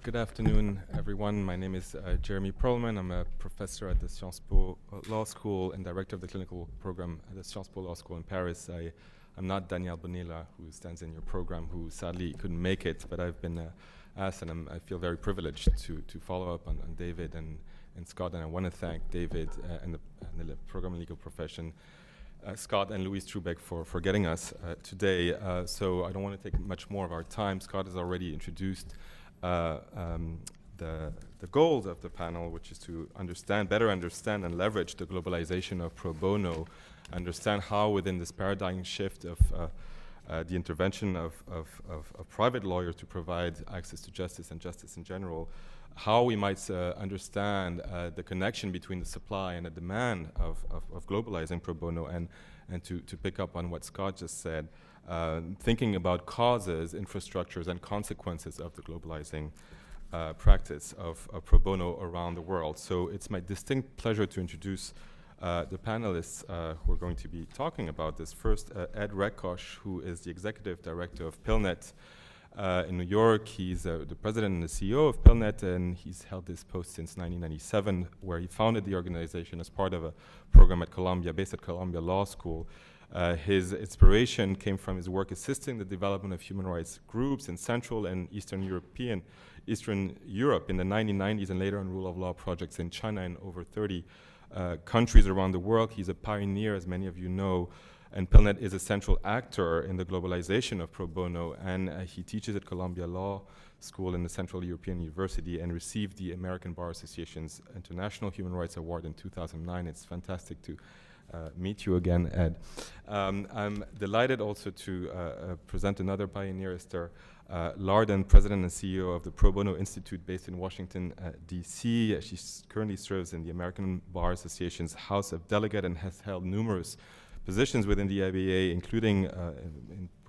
Good afternoon, everyone. My name is Jeremy Perlman. I'm a professor at the Sciences Po Law School and director of the clinical program at the Sciences Po Law School in Paris. I'm not Daniel Bonilla, who stands in your program, who sadly couldn't make it, but I've been asked, and I feel very privileged to follow up on David and Scott, and I want to thank David and the program and legal profession, Scott and Louise Trubeck for getting us today. So I don't want to take much more of our time. Scott has already introduced the goals of the panel, which is to better understand and leverage the globalization of pro bono, understand how within this paradigm shift of the intervention of private lawyers to provide access to justice and justice in general, how we might understand the connection between the supply and the demand of globalizing pro bono, and to pick up on what Scott just said, thinking about causes, infrastructures, and consequences of the globalizing practice of pro bono around the world. So it's my distinct pleasure to introduce the panelists who are going to be talking about this. First, Ed Rekosh, who is the executive director of PILNET in New York. He's the president and the CEO of PILNET, and he's held this post since 1997, where he founded the organization as part of a program at Columbia, based at Columbia Law School. His inspiration came from his work assisting the development of human rights groups in Central and Eastern Europe in the 1990s, and later on rule of law projects in China and over 30 countries around the world. He's a pioneer, as many of you know, and PILNET is a central actor in the globalization of pro bono, and he teaches at Columbia Law School in the Central European University and received the American Bar Association's International Human Rights Award in 2009. It's fantastic to meet you again, Ed. I'm delighted also to present another pioneer, Esther Larden, president and CEO of the Pro Bono Institute based in Washington, D.C. She currently serves in the American Bar Association's House of Delegate and has held numerous positions within the IBA, including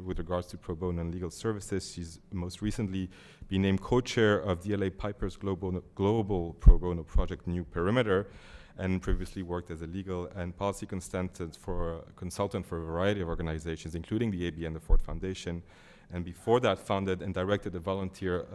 with regards to pro bono and legal services. She's most recently been named co-chair of DLA Piper's global pro bono project, New Perimeter, and previously worked as a legal and policy consultant for a variety of organizations, including the ABA and the Ford Foundation. And before that, founded and directed the volunteer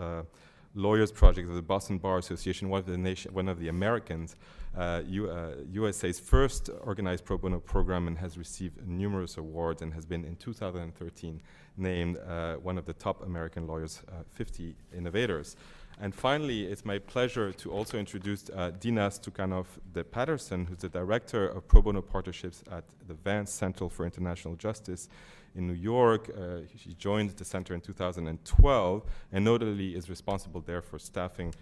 lawyers project of the Boston Bar Association, one of the Americans, USA's first organized pro bono program, and has received numerous awards and has been in 2013 named one of the top American lawyers 50 innovators. And finally, it's my pleasure to also introduce Dina Stukhanov de Patterson, who's the director of pro bono partnerships at the Vance Center for International Justice in New York. She joined the center in 2012 and notably is responsible there for staffing,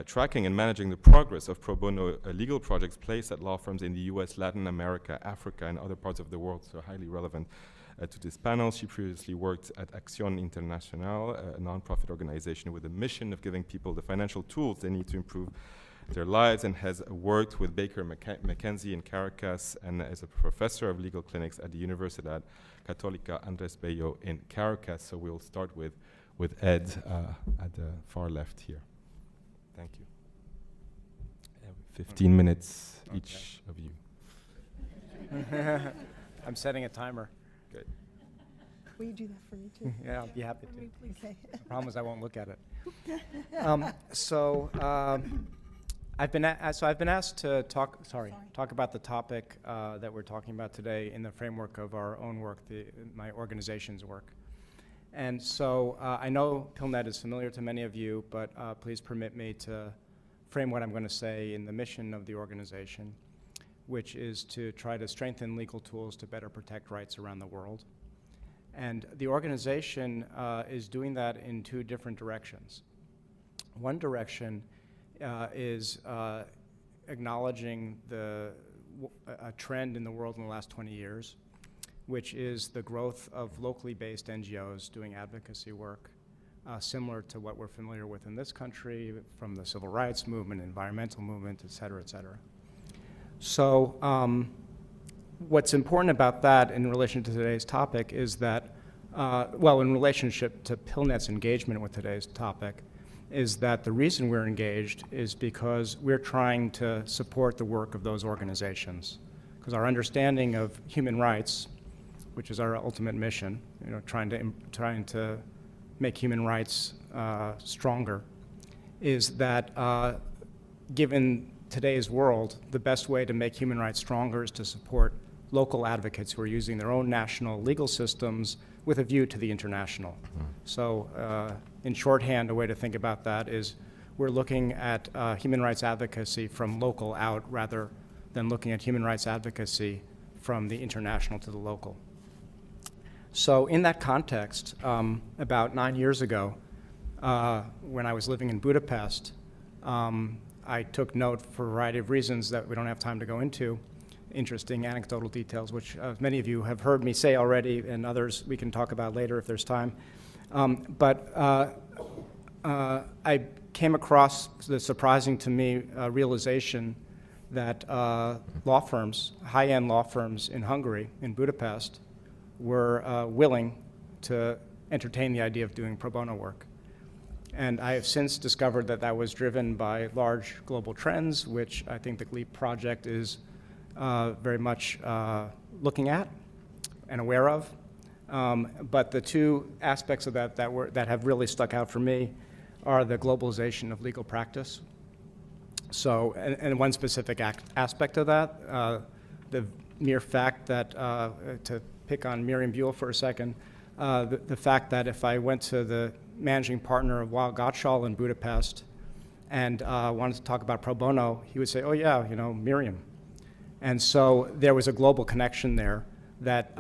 tracking and managing the progress of pro bono legal projects placed at law firms in the US, Latin America, Africa, and other parts of the world, so highly relevant to this panel. She previously worked at Acción Internacional, a nonprofit organization with a mission of giving people the financial tools they need to improve their lives, and has worked with Baker McKenzie in Caracas and as a professor of legal clinics at the Universidad Católica Andrés Bello in Caracas. So we'll start with Ed at the far left here. Thank you. 15 minutes each of you. I'm setting a timer. Good. Will you do that for me too? Yeah, I'll be happy to. Okay. The problem is I won't look at it. I've been asked to talk about the topic that we're talking about today in the framework of our own work, my organization's work. And so I know PILNET is familiar to many of you, but please permit me to frame what I'm going to say in the mission of the organization, which is to try to strengthen legal tools to better protect rights around the world. And the organization is doing that in two different directions. One direction is acknowledging a trend in the world in the last 20 years, which is the growth of locally based NGOs doing advocacy work, similar to what we're familiar with in this country from the civil rights movement, environmental movement, et cetera, et cetera. So what's important about that in relation to today's topic is that, in relationship to PILNET's engagement with today's topic, is that the reason we're engaged is because we're trying to support the work of those organizations. Because our understanding of human rights, which is our ultimate mission, trying to make human rights stronger, is that given today's world, the best way to make human rights stronger is to support local advocates who are using their own national legal systems with a view to the international. So in shorthand, a way to think about that is we're looking at human rights advocacy from local out rather than looking at human rights advocacy from the international to the local. So in that context, about 9 years ago, when I was living in Budapest, I took note for a variety of reasons that we don't have time to go into, interesting anecdotal details, which many of you have heard me say already, and others we can talk about later if there's time. But I came across the surprising to me realization that law firms, high-end law firms in Hungary, in Budapest, were willing to entertain the idea of doing pro bono work. And I have since discovered that that was driven by large global trends, which I think the GLEAP project is very much looking at and aware of. But the two aspects of that that have really stuck out for me are the globalization of legal practice. So, and one specific aspect of that, the mere fact that, to pick on Miriam Buell for a second, the fact that if I went to the managing partner of Weil Gottschall in Budapest and wanted to talk about pro bono, he would say, oh yeah, you know, Miriam. And so there was a global connection there that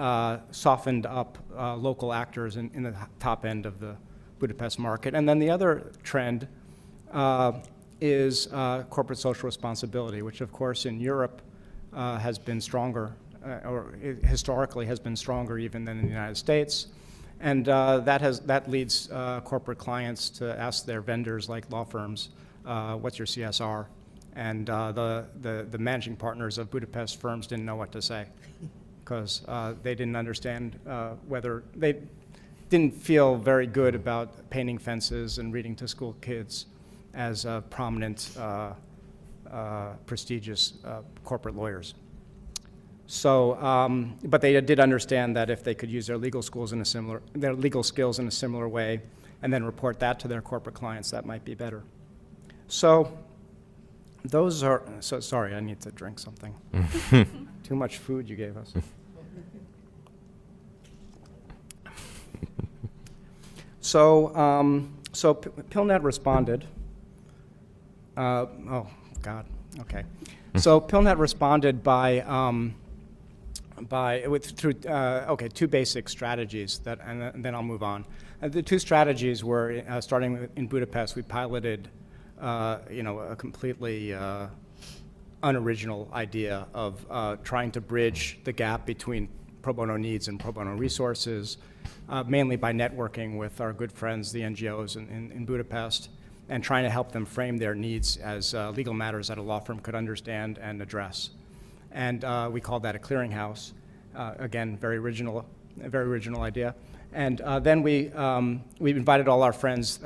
softened up local actors in the top end of the Budapest market. And then the other trend is corporate social responsibility, which of course in Europe has been stronger, or historically has been stronger even than in the United States. And that leads corporate clients to ask their vendors, like law firms, what's your CSR? And the managing partners of Budapest firms didn't know what to say, because they didn't understand whether, they didn't feel very good about painting fences and reading to school kids as prominent, prestigious corporate lawyers. So, but they did understand that if they could use their legal skills in a similar way, and then report that to their corporate clients, that might be better. So, those are. So sorry, I need to drink something. Too much food you gave us. So, PillNet responded. Oh God. Okay. So PillNet responded through two basic strategies and then I'll move on. The two strategies were starting in Budapest. We piloted, a completely unoriginal idea of trying to bridge the gap between pro bono needs and pro bono resources, mainly by networking with our good friends, the NGOs in Budapest, and trying to help them frame their needs as legal matters that a law firm could understand and address. And we called that a clearinghouse. Again, very original idea. And then we invited all our friends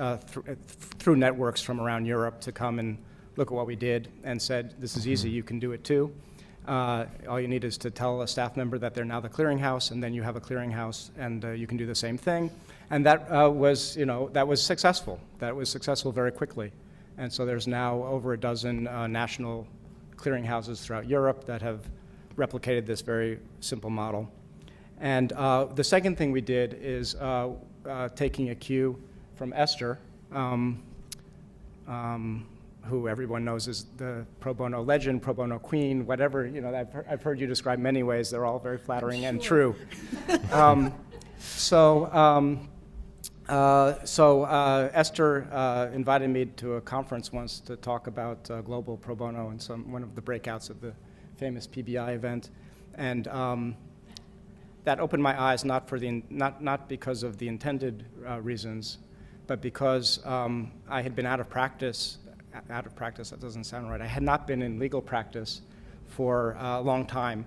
through networks from around Europe to come and look at what we did, and said, this is easy, you can do it too. All you need is to tell a staff member that they're now the clearinghouse, and then you have a clearinghouse, and you can do the same thing. And that was successful. That was successful very quickly. And so there's now over a dozen national clearinghouses throughout Europe that have replicated this very simple model. And the second thing we did is taking a cue from Esther, who everyone knows is the pro bono legend, pro bono queen, whatever, I've heard you describe many ways. They're all very flattering and true. Esther invited me to a conference once to talk about global pro bono and one of the breakouts of the famous PBI event, and that opened my eyes not because of the intended reasons, but because I had been out of practice. That doesn't sound right. I had not been in legal practice for a long time.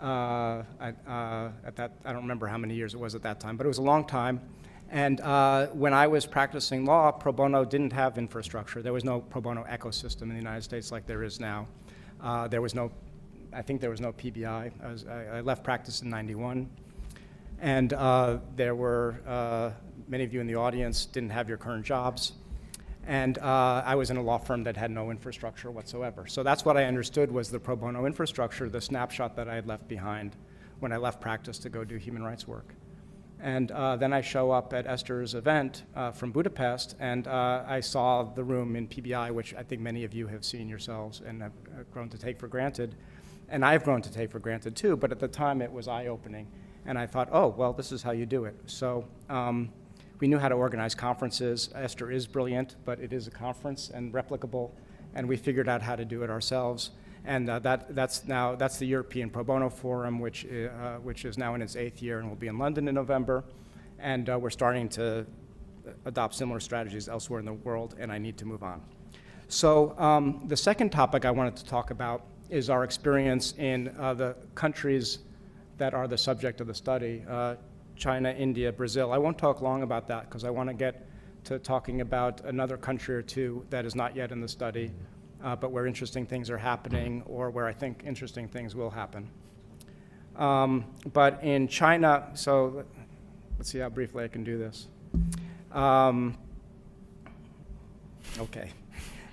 I don't remember how many years it was at that time, but it was a long time. And when I was practicing law, pro bono didn't have infrastructure. There was no pro bono ecosystem in the United States like there is now. I think there was no PBI. I left practice in '91. And there were, many of you in the audience didn't have your current jobs. And I was in a law firm that had no infrastructure whatsoever. So that's what I understood was the pro bono infrastructure, the snapshot that I had left behind when I left practice to go do human rights work. And then I show up at Esther's event from Budapest, and I saw the room in PBI, which I think many of you have seen yourselves and have grown to take for granted. And I've grown to take for granted too, but at the time it was eye-opening. And I thought, oh, well, this is how you do it. So we knew how to organize conferences. Esther is brilliant, but it is a conference and replicable, and we figured out how to do it ourselves. And that's the European Pro Bono Forum, which is now in its 8th year and will be in London in November. And we're starting to adopt similar strategies elsewhere in the world, and I need to move on. So the second topic I wanted to talk about is our experience in the countries that are the subject of the study, China, India, Brazil. I won't talk long about that because I want to get to talking about another country or two that is not yet in the study, but where interesting things are happening or where I think interesting things will happen. But in China, so let's see how briefly I can do this. Okay.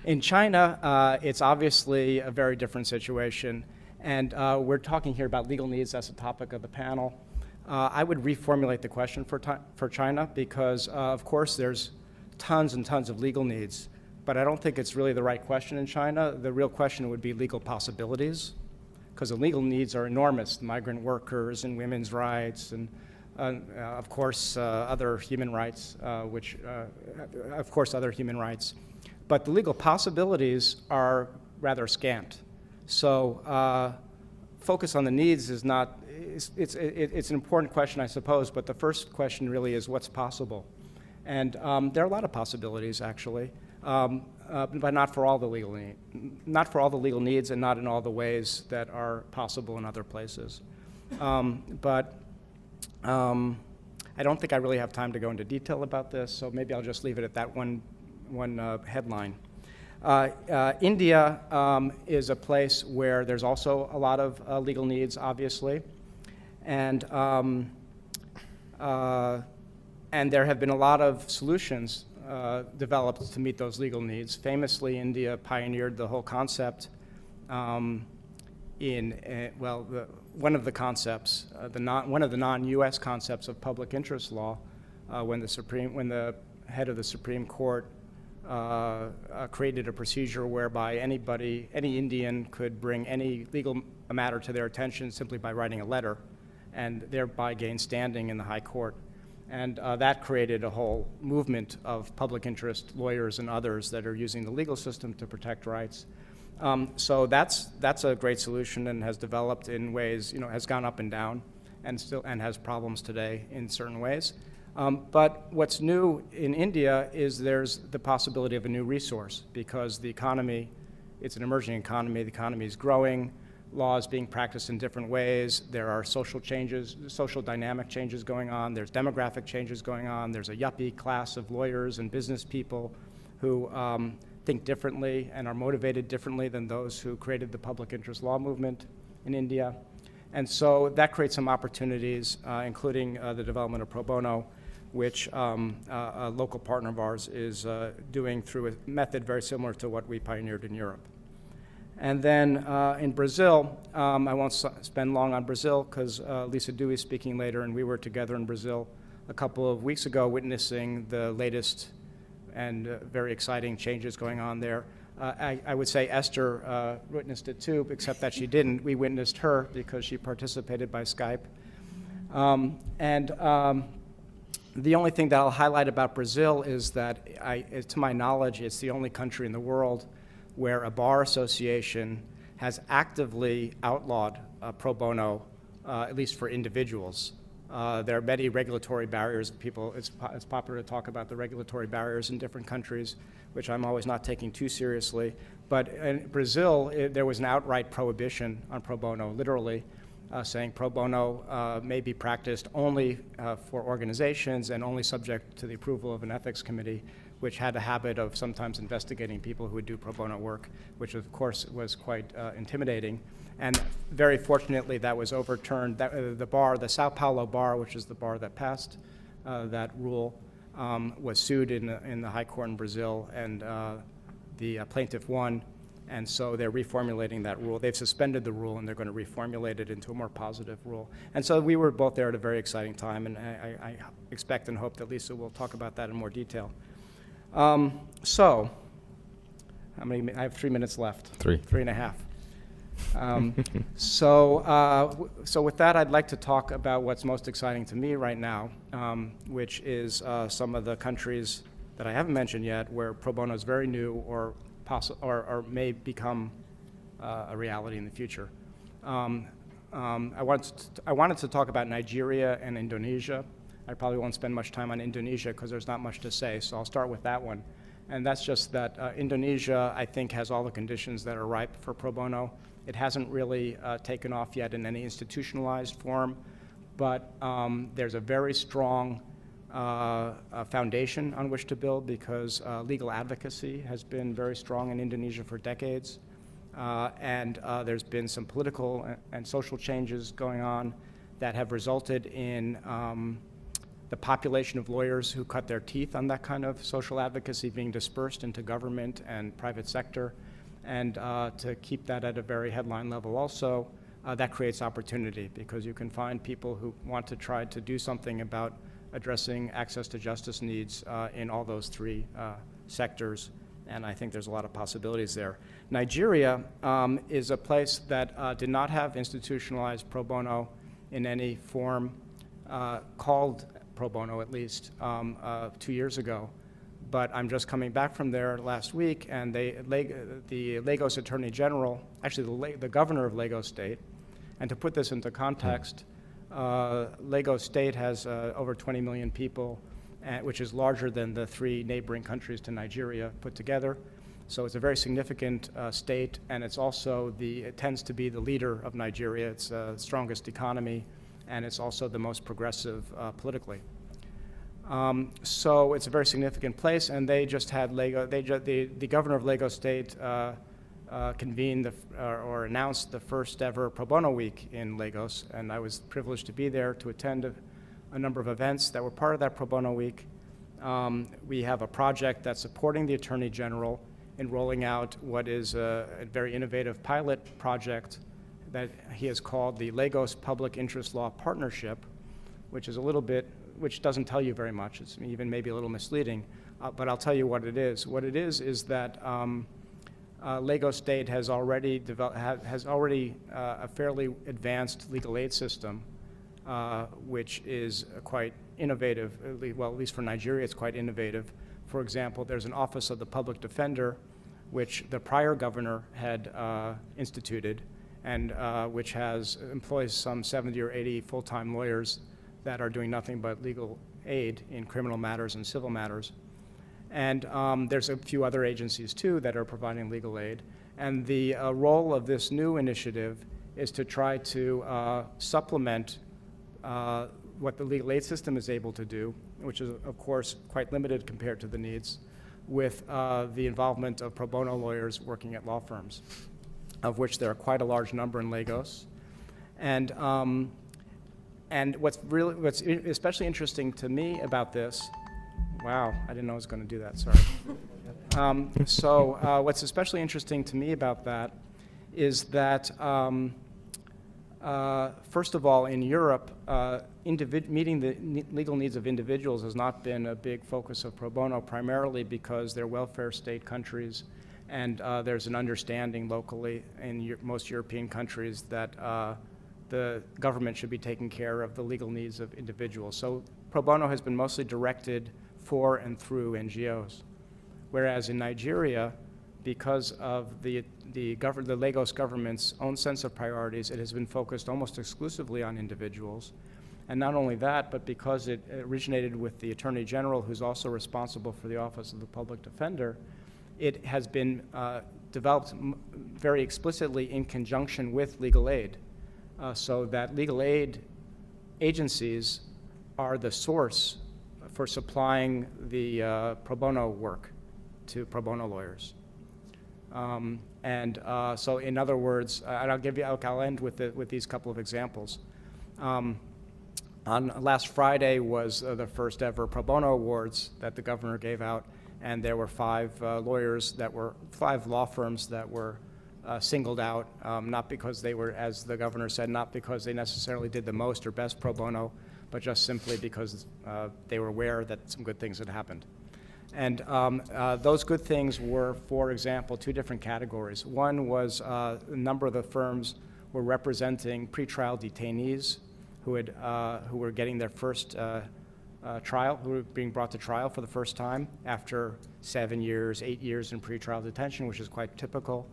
In China, it's obviously a very different situation, and we're talking here about legal needs as a topic of the panel. I would reformulate the question for China because, of course, there's tons and tons of legal needs, but I don't think it's really the right question in China. The real question would be legal possibilities, because the legal needs are enormous: migrant workers and women's rights, and of course other human rights, other human rights. But the legal possibilities are rather scant. So focus on the needs is not. It's an important question, I suppose, but the first question really is what's possible. And there are a lot of possibilities, actually, but not for all the legal needs and not in all the ways that are possible in other places. But I don't think I really have time to go into detail about this, so maybe I'll just leave it at that one headline. India is a place where there's also a lot of legal needs, obviously. And there have been a lot of solutions developed to meet those legal needs. Famously, India pioneered the whole concept one of the concepts, one of the non-U.S. concepts of public interest law, when the head of the Supreme Court created a procedure whereby any Indian could bring any legal matter to their attention simply by writing a letter, and thereby gain standing in the High Court. And that created a whole movement of public interest lawyers and others that are using the legal system to protect rights. So that's a great solution and has developed in ways, has gone up and down and has problems today in certain ways. But what's new in India is there's the possibility of a new resource because the economy, it's an emerging economy, the economy is growing, law is being practiced in different ways, there are social changes, social dynamic changes going on, there's demographic changes going on, there's a yuppie class of lawyers and business people who think differently and are motivated differently than those who created the public interest law movement in India. And so that creates some opportunities, including the development of pro bono, which a local partner of ours is doing through a method very similar to what we pioneered in Europe. And then in Brazil, I won't spend long on Brazil because Lisa Dewey is speaking later, and we were together in Brazil a couple of weeks ago witnessing the latest and very exciting changes going on there. I would say Esther witnessed it too, except that she didn't. We witnessed her because she participated by Skype. The only thing that I'll highlight about Brazil is that, to my knowledge, it's the only country in the world where a bar association has actively outlawed pro bono, at least for individuals. There are many regulatory barriers. It's popular to talk about the regulatory barriers in different countries, which I'm always not taking too seriously. But in Brazil, there was an outright prohibition on pro bono, literally, saying pro bono may be practiced only for organizations and only subject to the approval of an ethics committee, which had a habit of sometimes investigating people who would do pro bono work, which of course was quite intimidating. And very fortunately, that was overturned. The Sao Paulo bar, which is the bar that passed that rule, was sued in the High Court in Brazil, and the plaintiff won. And so they're reformulating that rule. They've suspended the rule, and they're going to reformulate it into a more positive rule. And so we were both there at a very exciting time, and I expect and hope that Lisa will talk about that in more detail. So, how many? I have 3 minutes left. 3.5. So with that, I'd like to talk about what's most exciting to me right now, which is some of the countries that I haven't mentioned yet, where pro bono is very new or may become a reality in the future. I wanted to talk about Nigeria and Indonesia. I probably won't spend much time on Indonesia because there's not much to say, so I'll start with that one. And that's just that Indonesia, I think, has all the conditions that are ripe for pro bono. It hasn't really taken off yet in any institutionalized form, but there's a very strong foundation on which to build because legal advocacy has been very strong in Indonesia for decades. And there's been some political and social changes going on that have resulted in the population of lawyers who cut their teeth on that kind of social advocacy being dispersed into government and private sector. And to keep that at a very headline level also, that creates opportunity because you can find people who want to try to do something about addressing access to justice needs in all those three sectors, and I think there's a lot of possibilities there. Nigeria is a place that did not have institutionalized pro bono in any form, called pro bono at least, 2 years ago. But I'm just coming back from there last week, and the Lagos Attorney General, actually the governor of Lagos State, and to put this into context, Lagos State has over 20 million people, which is larger than the 3 neighboring countries to Nigeria put together. So it's a very significant state, and it's also it tends to be the leader of Nigeria. It's the strongest economy, and it's also the most progressive politically. So it's a very significant place, and they just had the governor of Lagos State convened or announced the first ever pro bono week in Lagos, and I was privileged to be there to attend a number of events that were part of that pro bono week. We have a project that's supporting the Attorney General in rolling out what is a very innovative pilot project that he has called the Lagos Public Interest Law Partnership, which is which doesn't tell you very much. It's even maybe a little misleading, but I'll tell you what it is. What it is that Lagos State has already a fairly advanced legal aid system, which is quite innovative. Well, at least for Nigeria, it's quite innovative. For example, there's an Office of the Public Defender, which the prior governor had instituted, and which employs some 70 or 80 full-time lawyers that are doing nothing but legal aid in criminal matters and civil matters. And there's a few other agencies, too, that are providing legal aid. And the role of this new initiative is to try to supplement what the legal aid system is able to do, which is, of course, quite limited compared to the needs, with the involvement of pro bono lawyers working at law firms, of which there are quite a large number in Lagos. And what's especially interesting to me about this, wow, I didn't know I was going to do that, sorry. What's especially interesting to me about that is that, first of all, in Europe, meeting the legal needs of individuals has not been a big focus of pro bono, primarily because they're welfare state countries, and there's an understanding locally in most European countries that the government should be taking care of the legal needs of individuals. So pro bono has been mostly directed for and through NGOs. Whereas in Nigeria, because of the Lagos government's own sense of priorities, it has been focused almost exclusively on individuals. And not only that, but because it originated with the Attorney General, who's also responsible for the Office of the Public Defender, it has been developed very explicitly in conjunction with legal aid. So that legal aid agencies are the source for supplying the pro bono work to pro bono lawyers. So in other words, and I'll end with these couple of examples. On last Friday was the first ever pro bono awards that the governor gave out, and there were five law firms that were singled out, not because they were, as the governor said, not because they necessarily did the most or best pro bono, but just simply because they were aware that some good things had happened. And those good things were, for example, two different categories. One was a number of the firms were representing pretrial detainees who were getting their first trial, who were being brought to trial for the first time after 7 years, 8 years in pretrial detention, which is quite typical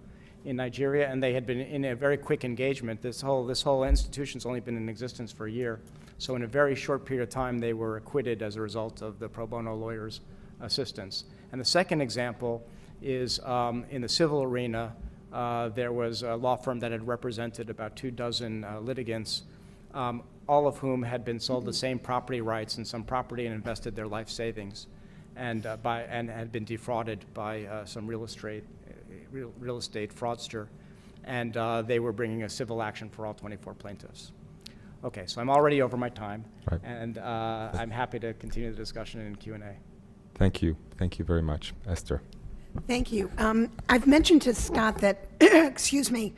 in Nigeria. And they had been in a very quick engagement. This whole institution's only been in existence for a year. So in a very short period of time, they were acquitted as a result of the pro bono lawyers' assistance. And the second example is in the civil arena. There was a law firm that had represented about 24 litigants, all of whom had been sold the same property rights and some property and invested their life savings, and had been defrauded by some real estate fraudster, and they were bringing a civil action for all 24 plaintiffs. Okay, so I'm already over my time, Right. and I'm happy to continue the discussion in Q&A. Thank you. Thank you very much. Esther. Thank you. I've mentioned to Scott that, excuse me,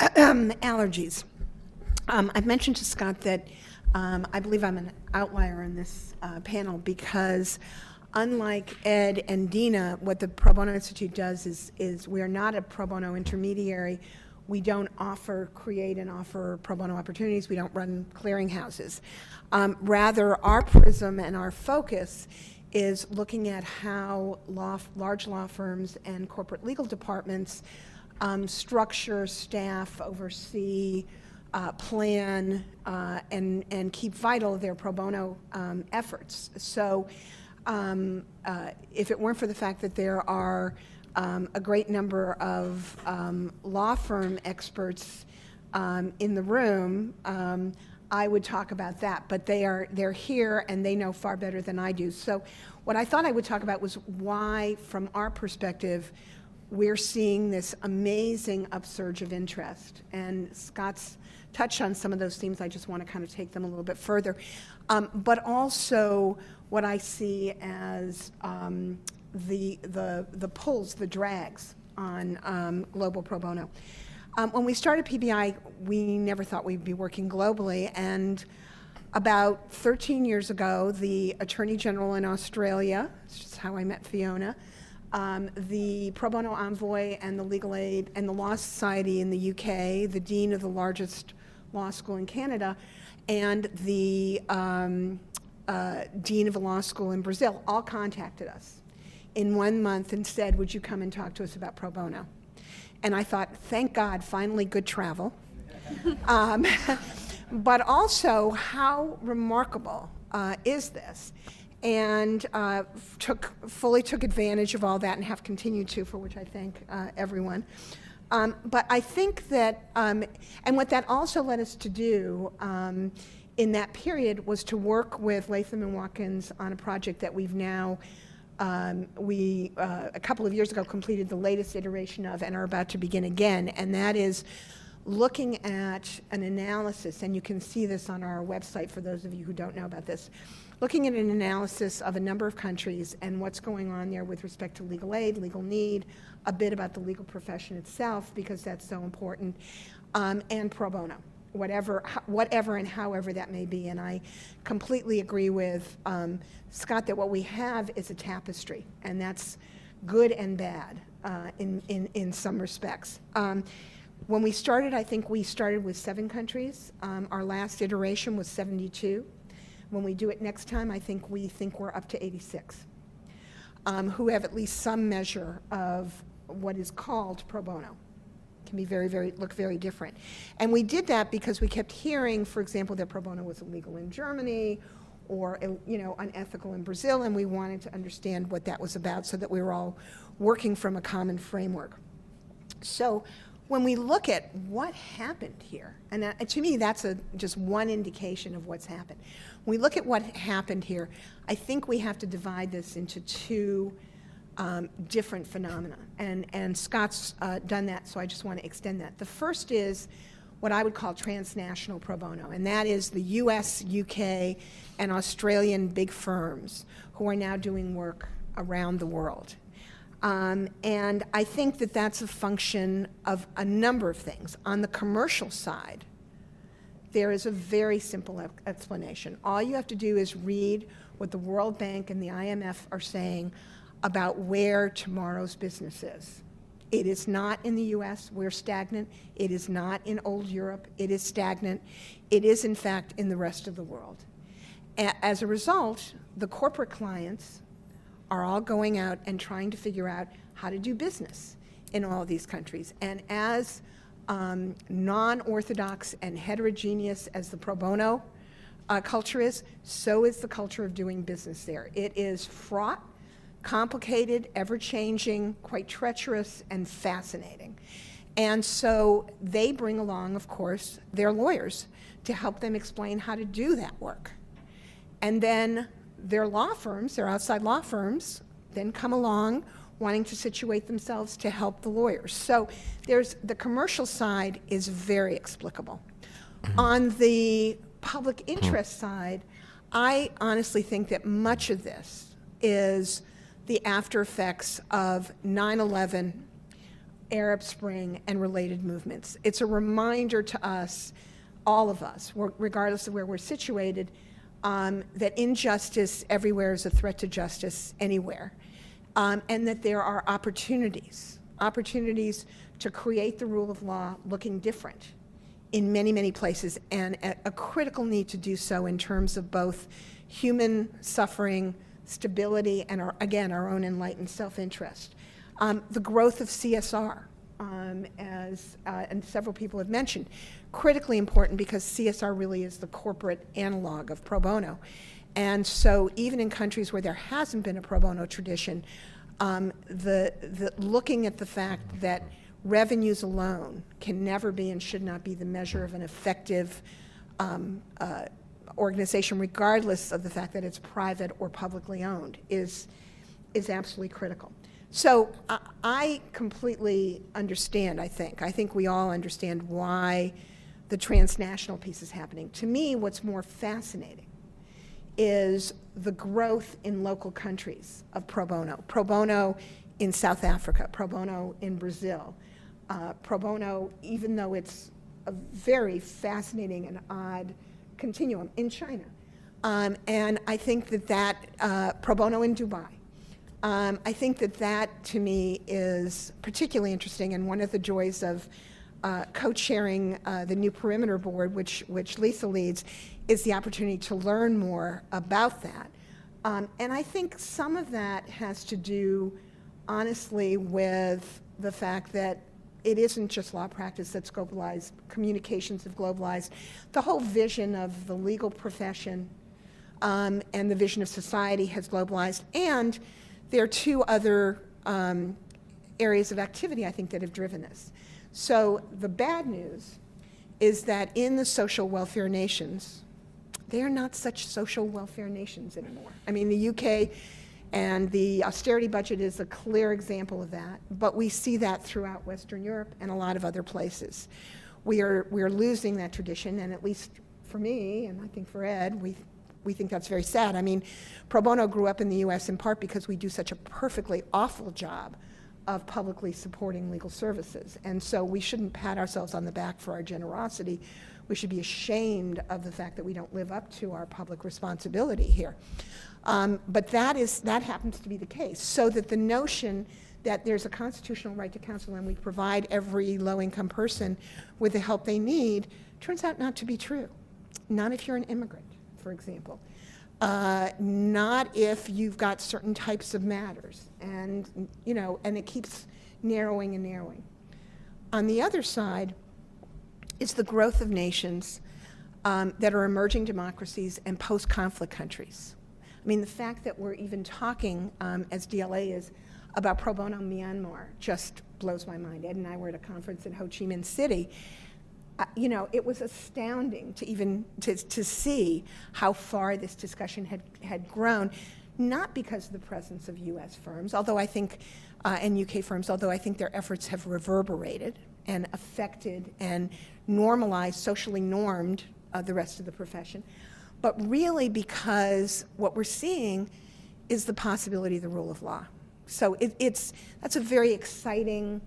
allergies. I've mentioned to Scott that I believe I'm an outlier in this panel because unlike Ed and Dina, what the Pro Bono Institute does is we are not a pro bono intermediary. We don't create and offer pro bono opportunities. We don't run clearinghouses. Rather, our prism and our focus is looking at how large law firms and corporate legal departments structure, staff, oversee, plan, and keep vital their pro bono efforts. So if it weren't for the fact that there are a great number of law firm experts in the room, I would talk about that, but they're here and they know far better than I do. So what I thought I would talk about was why, from our perspective, we're seeing this amazing upsurge of interest. And Scott's touched on some of those themes. I just want to kind of take them a little bit further. But also what I see as the pulls, the drags on global pro bono. When we started PBI, we never thought we'd be working globally, and about 13 years ago, the Attorney General in Australia, it's just how I met Fiona, the pro bono envoy and the legal aid and the Law Society in the UK, the dean of the largest law school in Canada, and the dean of a law school in Brazil all contacted us in 1 month and said, would you come and talk to us about pro bono? And I thought, thank God, finally good travel. But also, how remarkable is this? And fully took advantage of all that and have continued to, for which I thank everyone. But I think that, and what that also led us to do in that period was to work with Latham and Watkins on a project that we've now, a couple of years ago, completed the latest iteration of and are about to begin again, and that is looking at an analysis, and you can see this on our website for those of you who don't know about this, looking at an analysis of a number of countries and what's going on there with respect to legal aid, legal need, a bit about the legal profession itself, because that's so important, and pro bono, whatever and however that may be. And I completely agree with Scott that what we have is a tapestry, and that's good and bad in some respects. When we started, I think we started with 7 countries. Our last iteration was 72. When we do it next time, I think we're up to 86, who have at least some measure of what is called pro bono. It can be look very different. And we did that because we kept hearing, for example, that pro bono was illegal in Germany or unethical in Brazil, and we wanted to understand what that was about so that we were all working from a common framework. So when we look at what happened here, and to me that's just one indication of what's happened. When we look at what happened here, I think we have to divide this into 2 different phenomena, and Scott's done that, so I just want to extend that. The first is what I would call transnational pro bono, and that is the US, UK, and Australian big firms who are now doing work around the world. And I think that that's a function of a number of things. On the commercial side, there is a very simple explanation. All you have to do is read what the World Bank and the IMF are saying about where tomorrow's business is. It is not in the US, we're stagnant. It is not in old Europe, it is stagnant. It is, in fact, in the rest of the world. As a result, the corporate clients are all going out and trying to figure out how to do business in all of these countries. And as non-orthodox and heterogeneous as the pro bono culture is, so is the culture of doing business there. It is fraught, complicated, ever-changing, quite treacherous, and fascinating. And so they bring along, of course, their lawyers to help them explain how to do that work. And then their law firms, their outside law firms, then come along wanting to situate themselves to help the lawyers. So the commercial side is very explicable. On the public interest side, I honestly think that much of this is the after effects of 9/11, Arab Spring, and related movements. It's a reminder to us, all of us, regardless of where we're situated, that injustice everywhere is a threat to justice anywhere, and that there are opportunities to create the rule of law looking different in many, many places, and a critical need to do so in terms of both human suffering, stability, and again, our own enlightened self-interest. The growth of CSR, and several people have mentioned, critically important because CSR really is the corporate analog of pro bono. And so even in countries where there hasn't been a pro bono tradition, the looking at the fact that revenues alone can never be and should not be the measure of an effective organization, regardless of the fact that it's private or publicly owned, is absolutely critical. So I completely understand, I think we all understand why the transnational piece is happening. To me, what's more fascinating is the growth in local countries of pro bono. Pro bono in South Africa, pro bono in Brazil, pro bono, even though it's a very fascinating and odd continuum, in China. And I think that pro bono in Dubai. I think that to me is particularly interesting, and one of the joys of co-chairing the new Perimeter Board, which Lisa leads, is the opportunity to learn more about that. And I think some of that has to do, honestly, with the fact that it isn't just law practice that's globalized, communications have globalized. The whole vision of the legal profession and the vision of society has globalized, and there are two other areas of activity, I think, that have driven this. So the bad news is that in the social welfare nations, they are not such social welfare nations anymore. I mean, the UK and the austerity budget is a clear example of that, but we see that throughout Western Europe and a lot of other places. We are losing that tradition, and at least for me, and I think for Ed, we think that's very sad. I mean, pro bono grew up in the US in part because we do such a perfectly awful job of publicly supporting legal services. And so we shouldn't pat ourselves on the back for our generosity. We should be ashamed of the fact that we don't live up to our public responsibility here. But that happens to be the case. So that the notion that there's a constitutional right to counsel and we provide every low-income person with the help they need turns out not to be true. Not if you're an immigrant, for example. Not if you've got certain types of matters, and and it keeps narrowing and narrowing. On the other side is the growth of nations that are emerging democracies and post-conflict countries. I mean, the fact that we're even talking, as DLA is, about pro bono Myanmar just blows my mind. Ed and I were at a conference in Ho Chi Minh City. It was astounding to even to see how far this discussion had grown, not because of the presence of U.S. firms, although I think, and UK firms, although I think their efforts have reverberated and affected and normalized, socially normed the rest of the profession, but really because what we're seeing is the possibility of the rule of law. So that's a very exciting,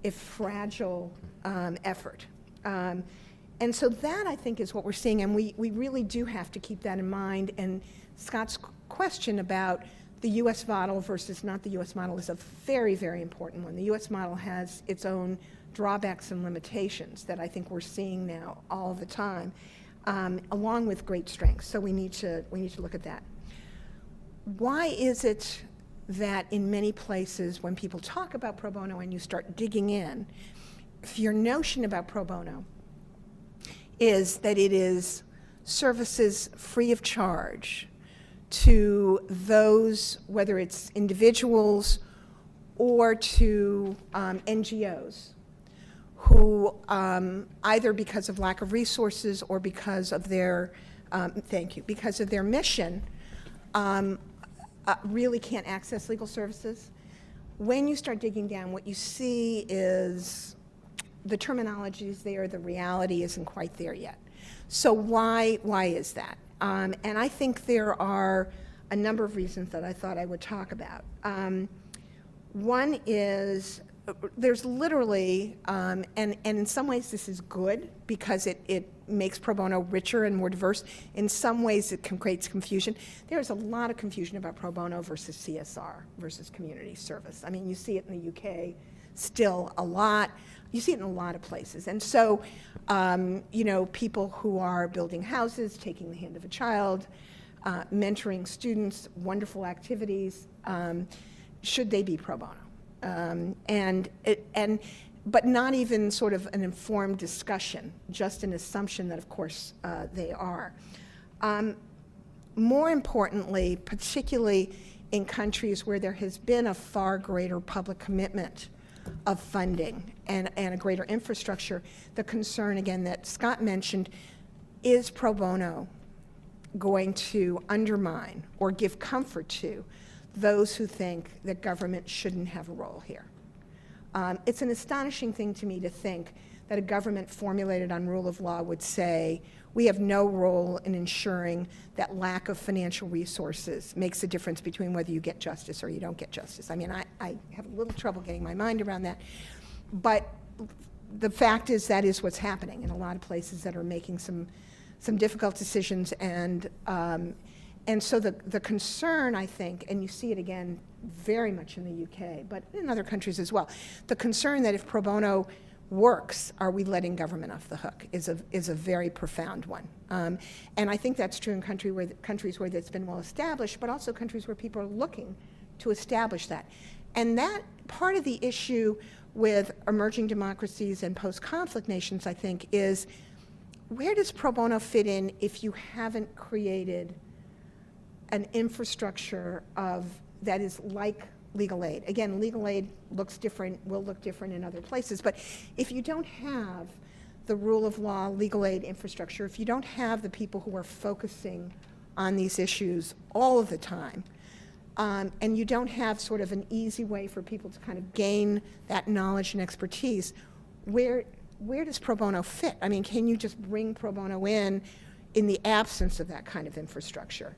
if fragile, effort. And so that, I think, is what we're seeing, and we really do have to keep that in mind. And Scott's question about the U.S. model versus not the U.S. model is a very, very important one. The U.S. model has its own drawbacks and limitations that I think we're seeing now all the time, along with great strengths. So we need to look at that. Why is it that in many places when people talk about pro bono and you start digging in, if your notion about pro bono is that it is services free of charge to those, whether it's individuals or to NGOs, who either because of lack of resources or because of their, because of their mission, really can't access legal services. When you start digging down, what you see is the terminology is there, the reality isn't quite there yet. So why is that? And I think there are a number of reasons that I thought I would talk about. One is there's literally, and in some ways this is good because it makes pro bono richer and more diverse. In some ways it creates confusion. There's a lot of confusion about pro bono versus CSR versus community service. I mean, you see it in the UK still a lot. You see it in a lot of places. And so, you know, people who are building houses, taking the hand of a child, mentoring students, wonderful activities, should they be pro bono? But not even sort of an informed discussion, just an assumption that, of course, they are. More importantly, particularly in countries where there has been a far greater public commitment of funding and a greater infrastructure, the concern, again, that Scott mentioned, is pro bono going to undermine or give comfort to those who think that government shouldn't have a role here? It's an astonishing thing to me to think that a government formulated on rule of law would say, we have no role in ensuring that lack of financial resources makes a difference between whether you get justice or you don't get justice. I mean, I have a little trouble getting my mind around that. But the fact is that is what's happening in a lot of places that are making some difficult decisions. And so the concern, I think, and you see it again very much in the UK, but in other countries as well, the concern that if pro bono works, are we letting government off the hook is a very profound one. And I think that's true in countries where that's been well established, but also countries where people are looking to establish that. And that part of the issue with emerging democracies and post-conflict nations, I think, is where does pro bono fit in if you haven't created an infrastructure that is like legal aid? Again, legal aid looks different, will look different in other places, but if you don't have the rule of law, legal aid infrastructure, if you don't have the people who are focusing on these issues all of the time, and you don't have sort of an easy way for people to kind of gain that knowledge and expertise, where does pro bono fit? I mean, can you just bring pro bono in the absence of that kind of infrastructure?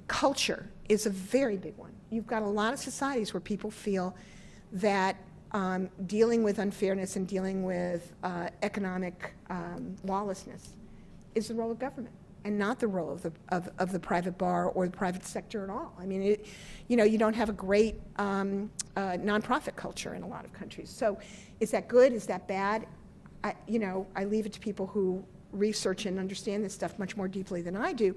Culture is a very big one. You've got a lot of societies where people feel that dealing with unfairness and dealing with economic lawlessness is the role of government and not the role of the private bar or the private sector at all. I mean, you don't have a great nonprofit culture in a lot of countries. So is that good? Is that bad? I leave it to people who research and understand this stuff much more deeply than I do.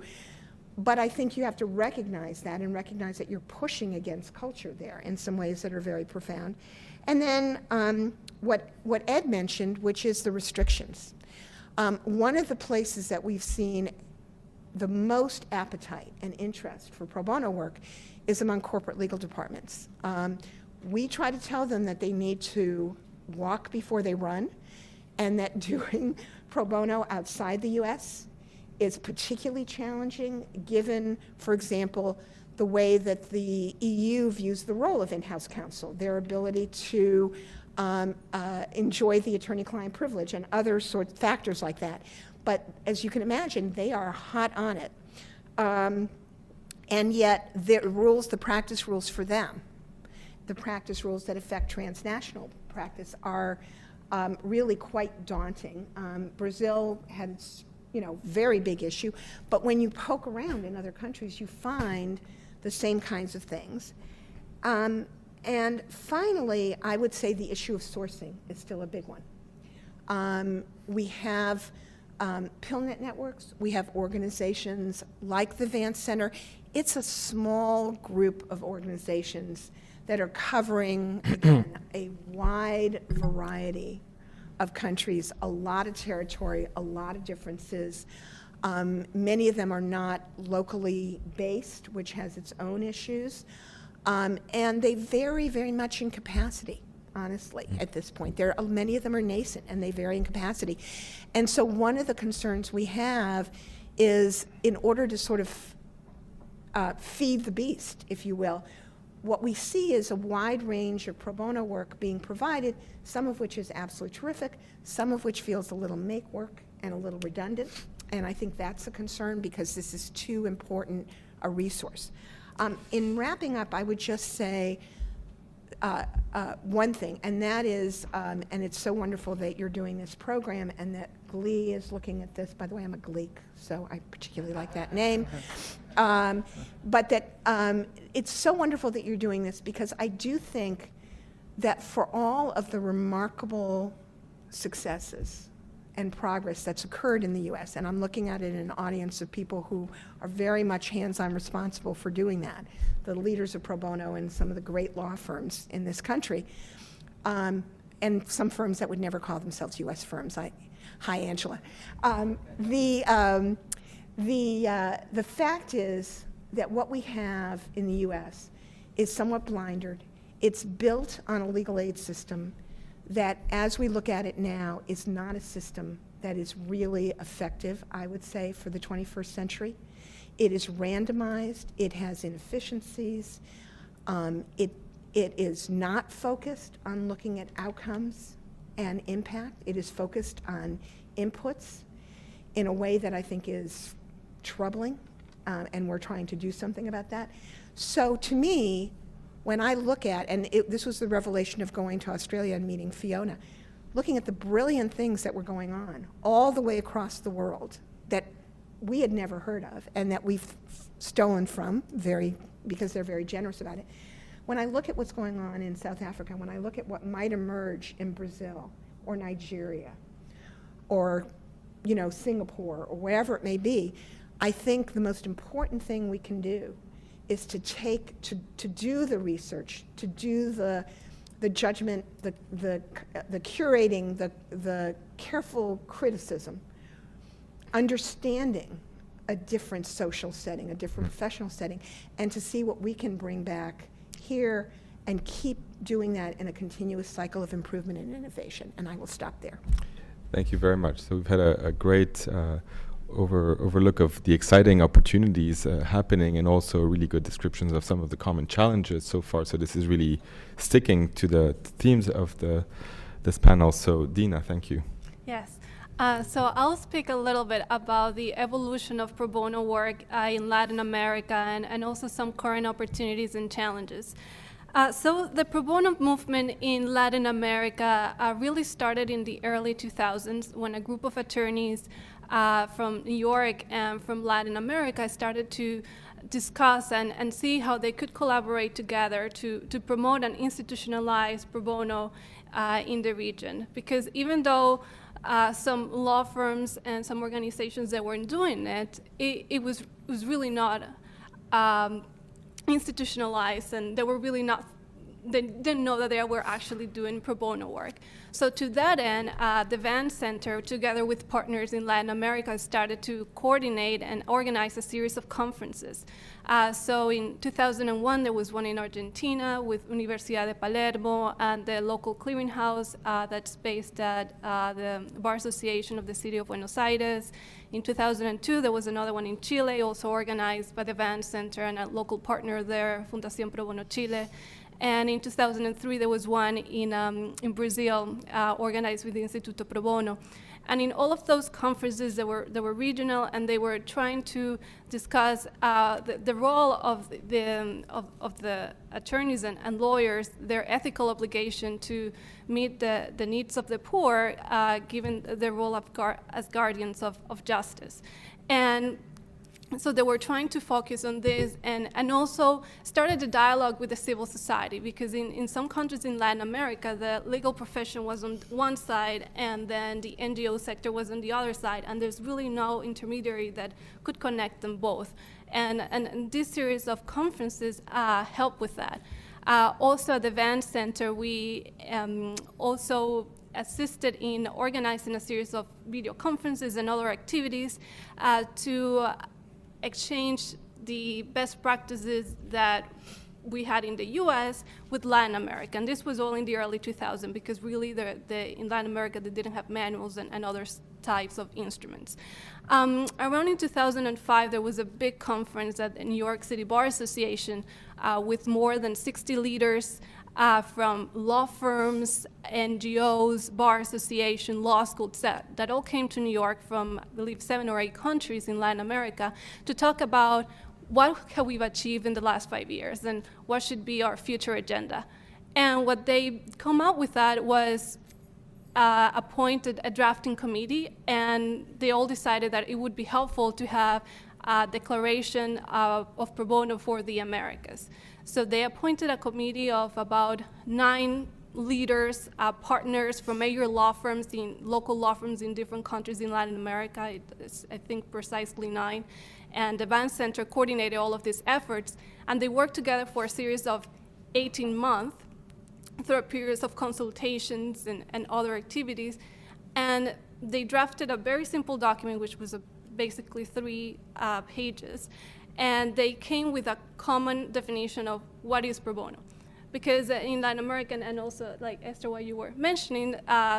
But I think you have to recognize that and recognize that you're pushing against culture there in some ways that are very profound. And then what Ed mentioned, which is the restrictions. One of the places that we've seen the most appetite and interest for pro bono work is among corporate legal departments. We try to tell them that they need to walk before they run, and that doing pro bono outside the US is particularly challenging given, for example, the way that the EU views the role of in-house counsel, their ability to enjoy the attorney-client privilege and other sorts of factors like that. But as you can imagine, they are hot on it. And yet the practice rules for them, the practice rules that affect transnational practice are really quite daunting. Brazil had its very big issue, but when you poke around in other countries, you find the same kinds of things. And finally, I would say the issue of sourcing is still a big one. We have PillNet networks, we have organizations like the Vance Center. It's a small group of organizations that are covering, again, a wide variety of countries, a lot of territory, a lot of differences. Many of them are not locally based, which has its own issues. And they vary very much in capacity, honestly, at this point. Many of them are nascent, and they vary in capacity. And so one of the concerns we have is, in order to sort of feed the beast, if you will, what we see is a wide range of pro bono work being provided, some of which is absolutely terrific, some of which feels a little make work and a little redundant. And I think that's a concern because this is too important a resource. In wrapping up, I would just say one thing, and that is, and it's so wonderful that you're doing this program and that GLEE is looking at this. By the way, I'm a Gleek, so I particularly like that name. But that it's so wonderful that you're doing this, because I do think that for all of the remarkable successes and progress that's occurred in the US, and I'm looking at it in an audience of people who are very much hands-on responsible for doing that, the leaders of pro bono and some of the great law firms in this country, and some firms that would never call themselves US firms. Hi, Angela. The fact is that what we have in the US is somewhat blindered. It's built on a legal aid system that, as we look at it now, is not a system that is really effective, I would say, for the 21st century. It is randomized, it has inefficiencies, it is not focused on looking at outcomes and impact. It is focused on inputs in a way that I think is troubling, and we're trying to do something about that. So to me, when I look at, and this was the revelation of going to Australia and meeting Fiona, looking at the brilliant things that were going on all the way across the world that we had never heard of and that we've stolen from because they're very generous about it. When I look at what's going on in South Africa, when I look at what might emerge in Brazil or Nigeria or Singapore or wherever it may be, I think the most important thing we can do is to do the research, to do the judgment, the curating, the careful criticism, understanding a different social setting, a different professional setting, and to see what we can bring back here and keep doing that in a continuous cycle of improvement and innovation. And I will stop there. Thank you very much. So we've had a great overlook of the exciting opportunities happening, and also really good descriptions of some of the common challenges so far. So this is really sticking to the themes of this panel. So Dina, thank you. Yes. So I'll speak a little bit about the evolution of pro bono work in Latin America and also some current opportunities and challenges. So the pro bono movement in Latin America really started in the early 2000s when a group of attorneys from New York and from Latin America started to discuss and see how they could collaborate together to promote and institutionalize pro bono in the region. Because even though some law firms and some organizations that were doing it, it was really not institutionalized, and there were really not they didn't know that they were actually doing pro bono work. So to that end, the Van Center, together with partners in Latin America, started to coordinate and organize a series of conferences. So in 2001, there was one in Argentina with Universidad de Palermo and the local clearinghouse that's based at the Bar Association of the City of Buenos Aires. In 2002, there was another one in Chile, also organized by the Van Center and a local partner there, Fundación Pro Bono Chile. And in 2003, there was one in Brazil, organized with the Instituto Pro Bono. And in all of those conferences, they were regional, and they were trying to discuss the role of the attorneys and lawyers, their ethical obligation to meet the needs of the poor, given their role as guardians of justice. And so they were trying to focus on this and also started a dialogue with the civil society, because in some countries in Latin America, the legal profession was on one side and then the NGO sector was on the other side, and there's really no intermediary that could connect them both. And this series of conferences helped with that. Also at the Van Center, we also assisted in organizing a series of video conferences and other activities to exchange the best practices that we had in the US with Latin America. And this was all in the early 2000s, because really in Latin America, they didn't have manuals and other types of instruments. Around in 2005, there was a big conference at the New York City Bar Association with more than 60 leaders from law firms, NGOs, bar association, law schools that all came to New York from, I believe, 7 or 8 countries in Latin America to talk about what have we achieved in the last 5 years and what should be our future agenda. And what they come up with that was appointed a drafting committee, and they all decided that it would be helpful to have a declaration of pro bono for the Americas. So they appointed a committee of about 9 leaders, partners from major law firms, local law firms in different countries in Latin America. It's, I think, precisely 9. And the Van Center coordinated all of these efforts, and they worked together for a series of 18 months through a period of consultations and other activities. And they drafted a very simple document, which was basically 3 pages. And they came with a common definition of what is pro bono. Because in Latin America, and also like Esther, what you were mentioning,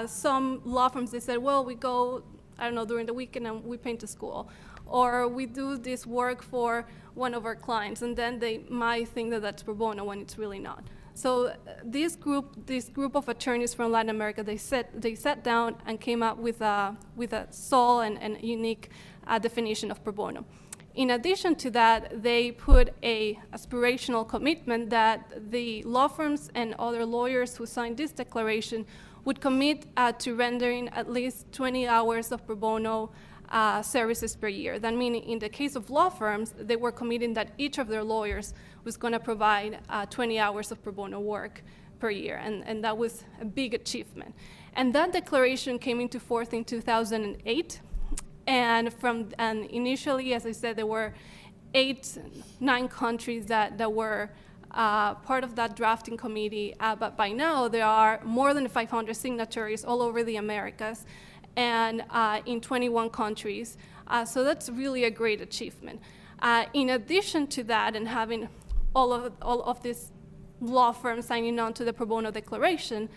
some law firms, they said, well, we go, I don't know, during the weekend and we paint a school. Or we do this work for one of our clients, and then they might think that that's pro bono when it's really not. So this group of attorneys from Latin America, they sat down and came up with a sole and unique definition of pro bono. In addition to that, they put a aspirational commitment that the law firms and other lawyers who signed this declaration would commit to rendering at least 20 hours of pro bono services per year. That meaning, in the case of law firms, they were committing that each of their lawyers was going to provide 20 hours of pro bono work per year, and that was a big achievement. And that declaration came into force in 2008. And initially, as I said, there were 9 countries that were part of that drafting committee. But by now, there are more than 500 signatories all over the Americas and in 21 countries. So that's really a great achievement. In addition to that, and having all of these law firms signing on to the pro bono declaration,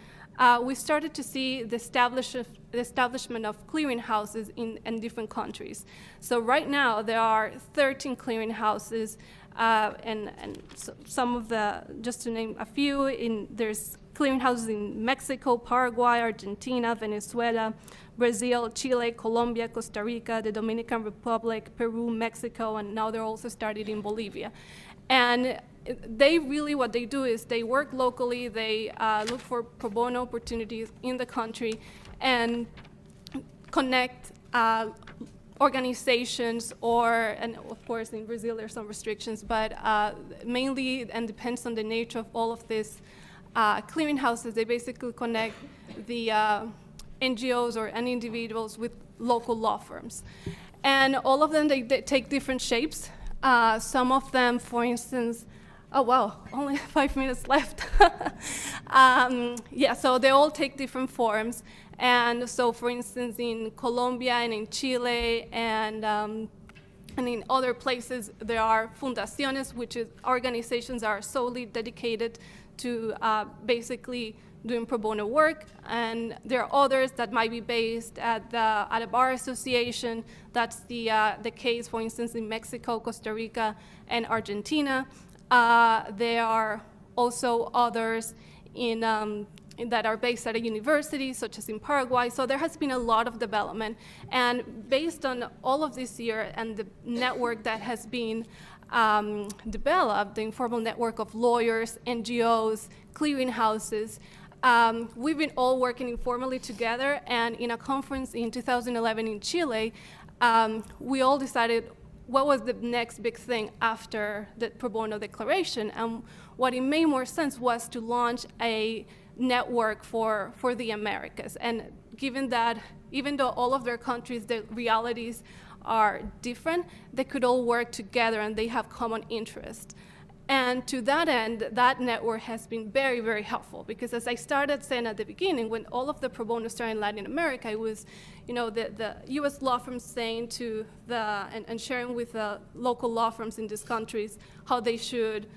we started to see the establishment of clearinghouses in different countries. So right now, there are 13 clearinghouses, and so some of just to name a few, there's clearinghouses in Mexico, Paraguay, Argentina, Venezuela, Brazil, Chile, Colombia, Costa Rica, the Dominican Republic, Peru, Mexico, and now they're also started in Bolivia. And what they do is they work locally, they look for pro bono opportunities in the country and connect organizations and of course in Brazil there's some restrictions, but mainly, and depends on the nature of all of these clearinghouses, they basically connect the NGOs and individuals with local law firms. And all of them, they take different shapes. Some of them, for instance, Oh, wow, only 5 minutes left. Yeah, so they all take different forms. And so, for instance, in Colombia and in Chile and in other places, there are fundaciones, which is organizations that are solely dedicated to basically doing pro bono work. And there are others that might be based at a bar association. That's the case, for instance, in Mexico, Costa Rica, and Argentina. There are also others that are based at a university, such as in Paraguay. So there has been a lot of development. And based on all of this year and the network that has been developed, the informal network of lawyers, NGOs, clearinghouses, we've been all working informally together. And in a conference in 2011 in Chile, we all decided what was the next big thing after the pro bono declaration. And what it made more sense was to launch a network for the Americas. And given that, even though all of their countries, their realities are different, they could all work together and they have common interests. And to that end, that network has been very, very helpful, because as I started saying at the beginning, when all of the pro bono started in Latin America, it was, the US law firms saying to and sharing with the local law firms in these countries how they should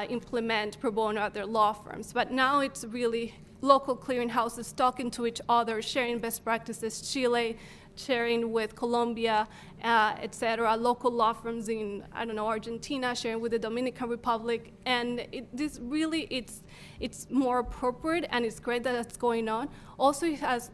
implement pro bono at their law firms. But now it's really local clearinghouses talking to each other, sharing best practices, Chile sharing with Colombia, et cetera, local law firms in, Argentina sharing with the Dominican Republic. And it's more appropriate, and it's great that it's going on. Also, it has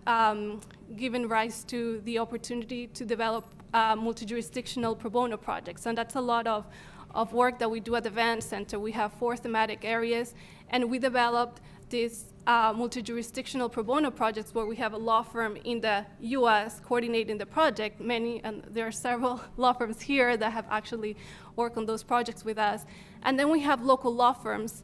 given rise to the opportunity to develop multi-jurisdictional pro bono projects. And that's a lot of work that we do at the Van Center. We have 4 thematic areas, and we developed these multi-jurisdictional pro bono projects where we have a law firm in the US coordinating the project. And there are several law firms here that have actually worked on those projects with us. And then we have local law firms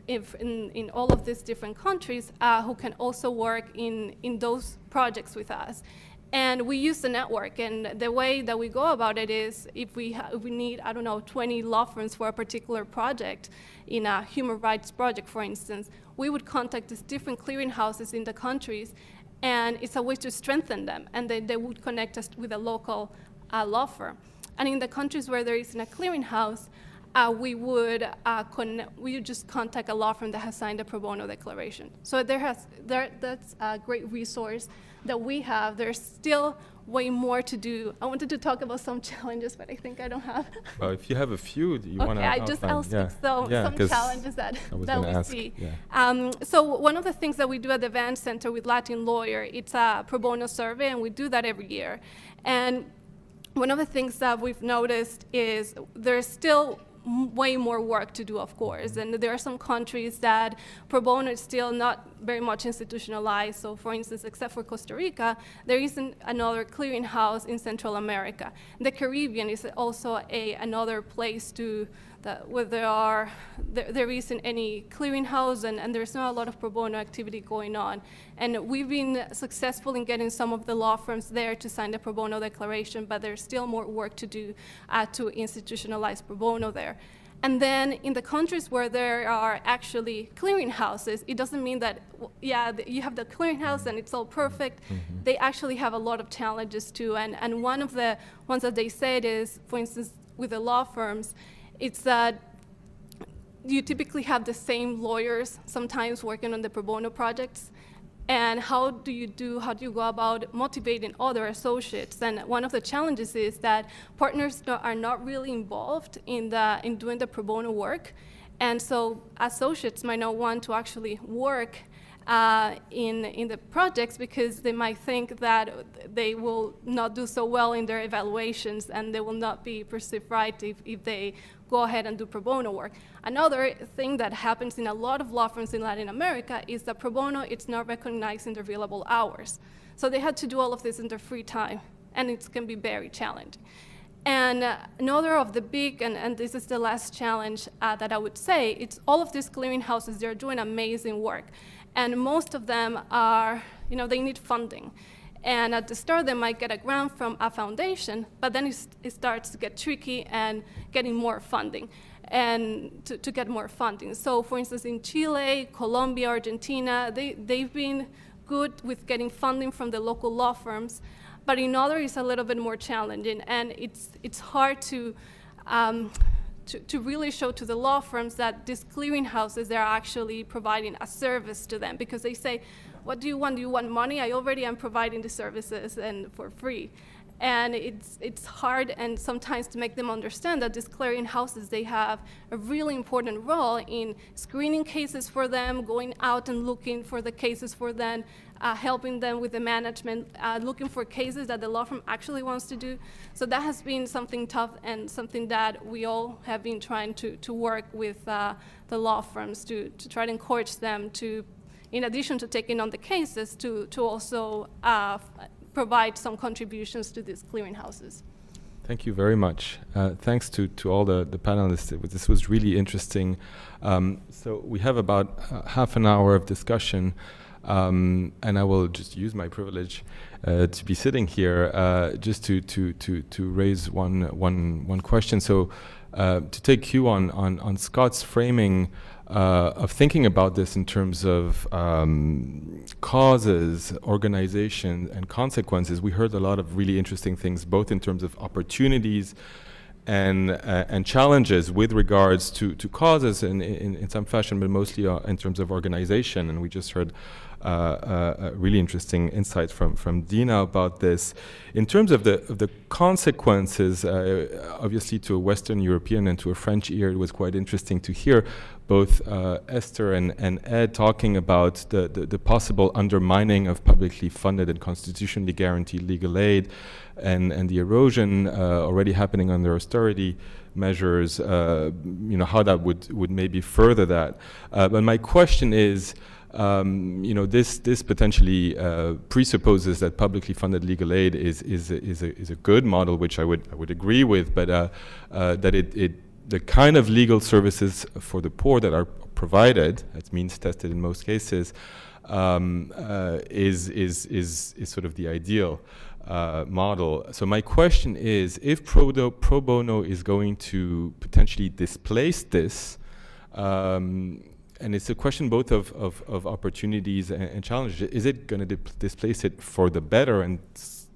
in all of these different countries who can also work in those projects with us. And we use the network, and the way that we go about it is if we need, 20 law firms for a particular project, in a human rights project, for instance, we would contact these different clearinghouses in the countries, and it's a way to strengthen them, and they would connect us with a local law firm. And in the countries where there isn't a clearinghouse, we would just contact a law firm that has signed a pro bono declaration. So that's a great resource that we have. There's still way more to do. I wanted to talk about some challenges, but I think I don't have. Well, if you have a few that you want to I'll speak some challenges that we see. Yeah. So one of the things that we do at the Van Center with Latin Lawyer, it's a pro bono survey, and we do that every year. And one of the things that we've noticed is there's still way more work to do, of course. And there are some countries that pro bono is still not very much institutionalized. So for instance, except for Costa Rica, there isn't another clearinghouse in Central America. The Caribbean is also another place where there isn't any clearinghouse, and there's not a lot of pro bono activity going on. And we've been successful in getting some of the law firms there to sign the pro bono declaration, but there's still more work to do to institutionalize pro bono there. And then in the countries where there are actually clearinghouses, it doesn't mean that, you have the clearinghouse and it's all perfect. Mm-hmm. They actually have a lot of challenges too. And one of the ones that they said is, for instance, with the law firms, it's that you typically have the same lawyers sometimes working on the pro bono projects. And how do you go about motivating other associates? And one of the challenges is that partners are not really involved in doing the pro bono work. And so associates might not want to actually work in the projects because they might think that they will not do so well in their evaluations and they will not be perceived right if they go ahead and do pro bono work. Another thing that happens in a lot of law firms in Latin America is that pro bono, it's not recognized in their billable hours. So they had to do all of this in their free time, and it can be very challenging. And another of the big, and this is the last challenge that I would say, it's all of these clearinghouses, they're doing amazing work. And most of them are, they need funding. And at the start, they might get a grant from a foundation, but then it starts to get tricky and getting more funding. and to get more funding. So for instance, in Chile, Colombia, Argentina, they've been good with getting funding from the local law firms, but in others it's a little bit more challenging, and it's hard to really show to the law firms that these clearinghouses, they're actually providing a service to them, because they say, what do you want? Do you want money? I already am providing the services and for free. And it's hard and sometimes to make them understand that these clearinghouses, they have a really important role in screening cases for them, going out and looking for the cases for them, helping them with the management, looking for cases that the law firm actually wants to do. So that has been something tough and something that we all have been trying to work with the law firms to try to encourage them to, in addition to taking on the cases, to also provide some contributions to these clearinghouses. Thank you very much. Thanks to all the panelists. This was really interesting. So we have about half an hour of discussion, and I will just use my privilege to be sitting here just to raise one question. So to take cue on Scott's framing of thinking about this in terms of causes, organization, and consequences, we heard a lot of really interesting things, both in terms of opportunities and challenges with regards to causes in some fashion, but mostly in terms of organization. And we just heard really interesting insights from Dina about this. In terms of the consequences, obviously to a Western European and to a French ear, it was quite interesting to hear both Esther and Ed talking about the possible undermining of publicly funded and constitutionally guaranteed legal aid, and the erosion already happening under austerity measures, how that would maybe further that. But my question is, this potentially presupposes that publicly funded legal aid is a good model, which I would agree with, but that the kind of legal services for the poor that are provided, that's means tested in most cases, is sort of the ideal model. So my question is, if pro bono is going to potentially displace this, and it's a question both of opportunities and challenges, is it going to displace it for the better? And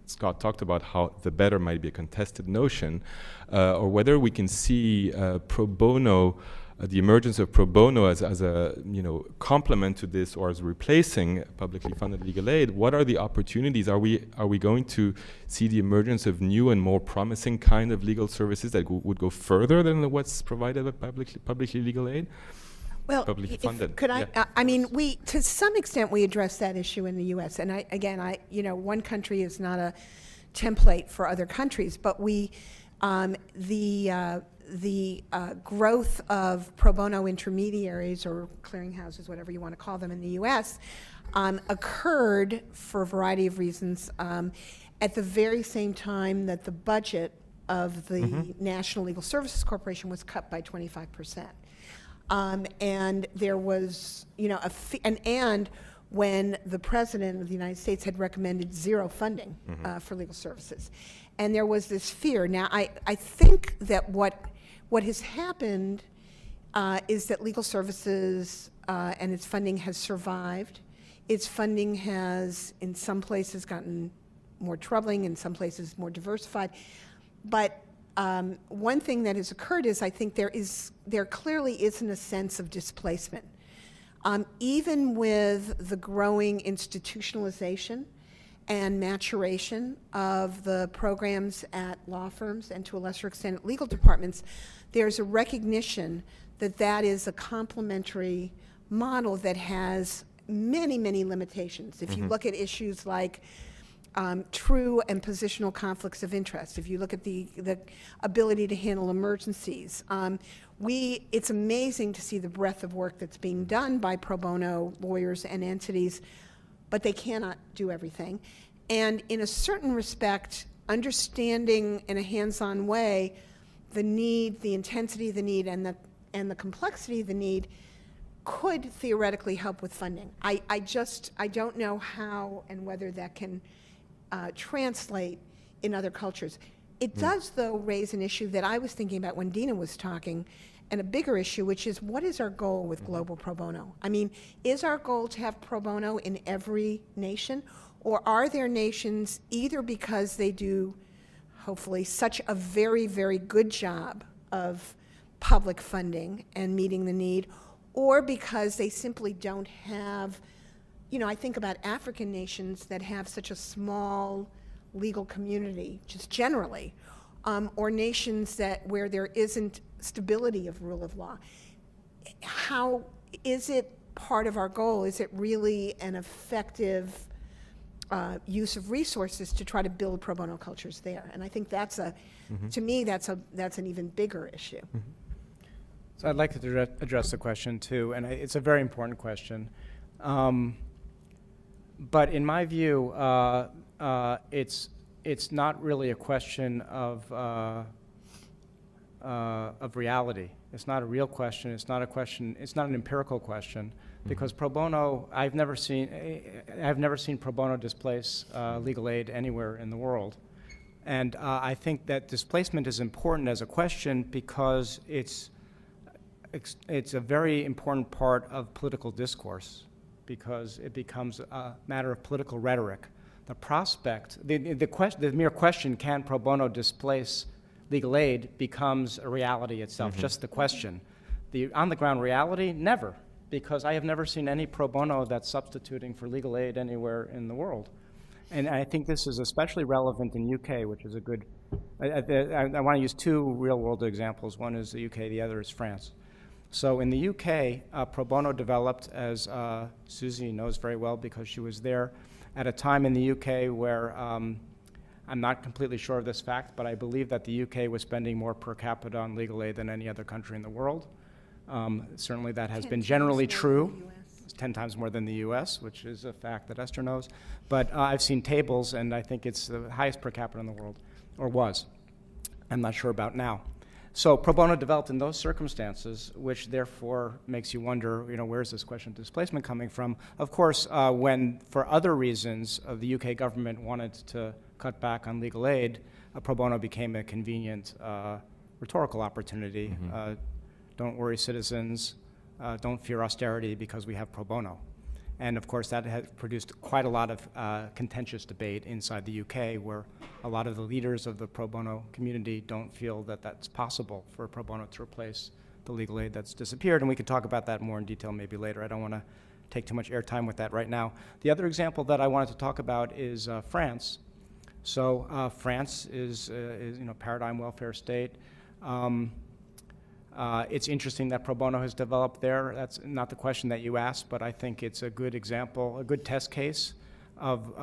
Scott talked about how the better might be a contested notion, or whether we can see pro bono, the emergence of pro bono as a complement to this, or as replacing publicly funded legal aid. What are the opportunities? Are we going to see the emergence of new and more promising kind of legal services that would go further than what's provided by publicly legal aid? Well, publicly funded. Could I? Yeah. I mean, to some extent, we address that issue in the U.S. And one country is not a template for other countries, but the growth of pro bono intermediaries or clearinghouses, whatever you want to call them, in the U.S. Occurred for a variety of reasons at the very same time that the budget of the National Legal Services Corporation was cut by 25%. And there was, and when the President of the United States had recommended zero funding for legal services. And there was this fear. Now, I think that what has happened is that legal services and its funding has survived. Its funding has, in some places, gotten more troubling, in some places more diversified. But one thing that has occurred is I think there clearly isn't a sense of displacement. Even with the growing institutionalization and maturation of the programs at law firms and to a lesser extent at legal departments, there's a recognition that that is a complementary model that has many, many limitations. If you look at issues like true and positional conflicts of interest, if you look at the ability to handle emergencies, it's amazing to see the breadth of work that's being done by pro bono lawyers and entities, but they cannot do everything. And in a certain respect, understanding in a hands-on way the need, the intensity of the need, and the complexity of the need could theoretically help with funding. I don't know how and whether that can translate in other cultures. It does, though, raise an issue that I was thinking about when Dina was talking, and a bigger issue, which is what is our goal with global pro bono? I mean, is our goal to have pro bono in every nation, or are there nations either because they do, hopefully, such a very, very good job of public funding and meeting the need, or because they simply don't have, you know, I think about African nations that have such a small legal community, just generally, or nations where there isn't stability of rule of law. How is it part of our goal? Is it really an effective use of resources to try to build pro bono cultures there? And I think that's to me, that's an even bigger issue. So I'd like to address the question too, and it's a very important question. But in my view, it's not really a question of reality. It's not a real question. It's not a question. It's not an empirical question, because pro bono. I've never seen pro bono displace legal aid anywhere in the world, and I think that displacement is important as a question because it's a very important part of political discourse, because it becomes a matter of political rhetoric. The prospect, the mere question, can pro bono displace legal aid, becomes a reality itself, just the question. The on-the-ground reality, never, because I have never seen any pro bono that's substituting for legal aid anywhere in the world. And I think this is especially relevant in UK, which is a good, I want to use two real-world examples. One is the UK, the other is France. So in the UK, pro bono developed, as Susie knows very well because she was there, at a time in the UK where I'm not completely sure of this fact, but I believe that the UK was spending more per capita on legal aid than any other country in the world. Certainly that has been generally true. It's 10 times more than the US, which is a fact that Esther knows. But I've seen tables, and I think it's the highest per capita in the world, or was. I'm not sure about now. So pro bono developed in those circumstances, which therefore makes you wonder, you know, where's this question of displacement coming from? Of course, when for other reasons the UK government wanted to cut back on legal aid, pro bono became a convenient rhetorical opportunity. Don't worry, citizens, don't fear austerity because we have pro bono. And of course, that has produced quite a lot of contentious debate inside the UK, where a lot of the leaders of the pro bono community don't feel that that's possible for pro bono to replace the legal aid that's disappeared. And we can talk about that more in detail maybe later. I don't want to take too much airtime with that right now. The other example that I wanted to talk about is France. So France is you know, paradigm welfare state. It's interesting that pro bono has developed there. That's not the question that you asked, but I think it's a good example, a good test case of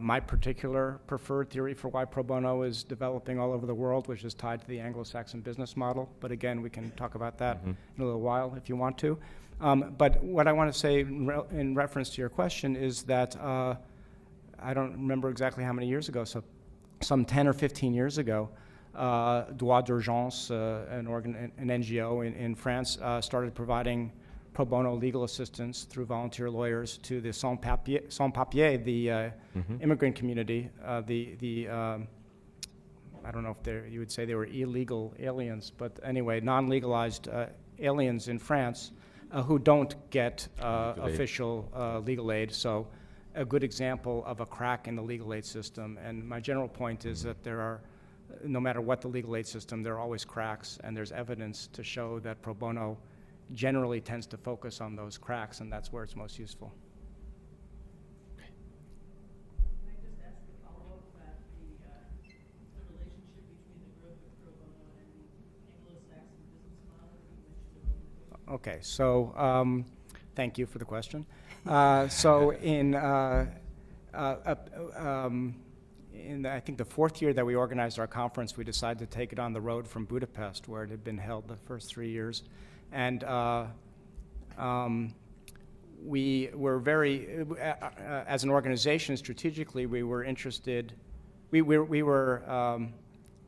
my particular preferred theory for why pro bono is developing all over the world, which is tied to the Anglo-Saxon business model. But again, we can talk about that in a little while if you want to. But what I want to say in reference to your question is that I don't remember exactly how many years ago, so some 10 or 15 years ago, Droit d'Urgence, an NGO in France, started providing pro bono legal assistance through volunteer lawyers to the sans-papiers, the immigrant community, I don't know if you would say they were illegal aliens, but anyway, non-legalized aliens in France who don't get official legal aid. So a good example of a crack in the legal aid system. And my general point is that there are, no matter what the legal aid system, there are always cracks, and there's evidence to show that pro bono generally tends to focus on those cracks, and that's where it's most useful. Can I just ask a follow-up about the relationship between the growth of pro bono and the Anglo-Saxon business model you mentioned earlier? Okay, so thank you for the question. So in I think the fourth year that we organized our conference, we decided to take it on the road from Budapest, where it had been held the first 3 years. And we were very, as an organization, strategically, we were interested, we were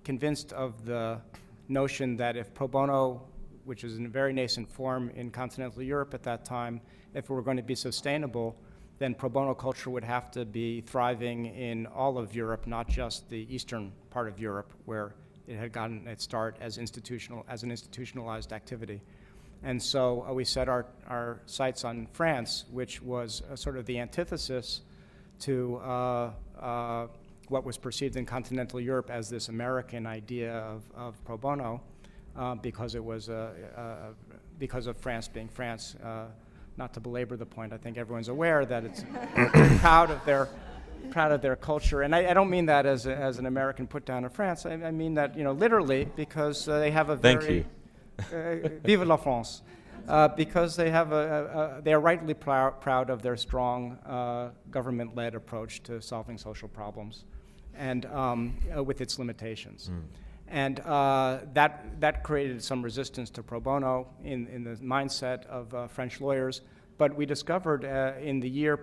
convinced of the notion that if pro bono, which was in a very nascent form in continental Europe at that time, if it were going to be sustainable, then pro bono culture would have to be thriving in all of Europe, not just the eastern part of Europe, where it had gotten its start as an institutionalized activity. And so we set our sights on France, which was sort of the antithesis to what was perceived in continental Europe as this American idea of pro bono, because it was because of France being France. Not to belabor the point, I think everyone's aware that it's very proud of their culture, and I don't mean that as an American put down of France. I mean that literally, because they have a very vive la France, because they have they are rightly proud of their strong government-led approach to solving social problems, and with its limitations. And that created some resistance to pro bono in the mindset of French lawyers. But we discovered in the year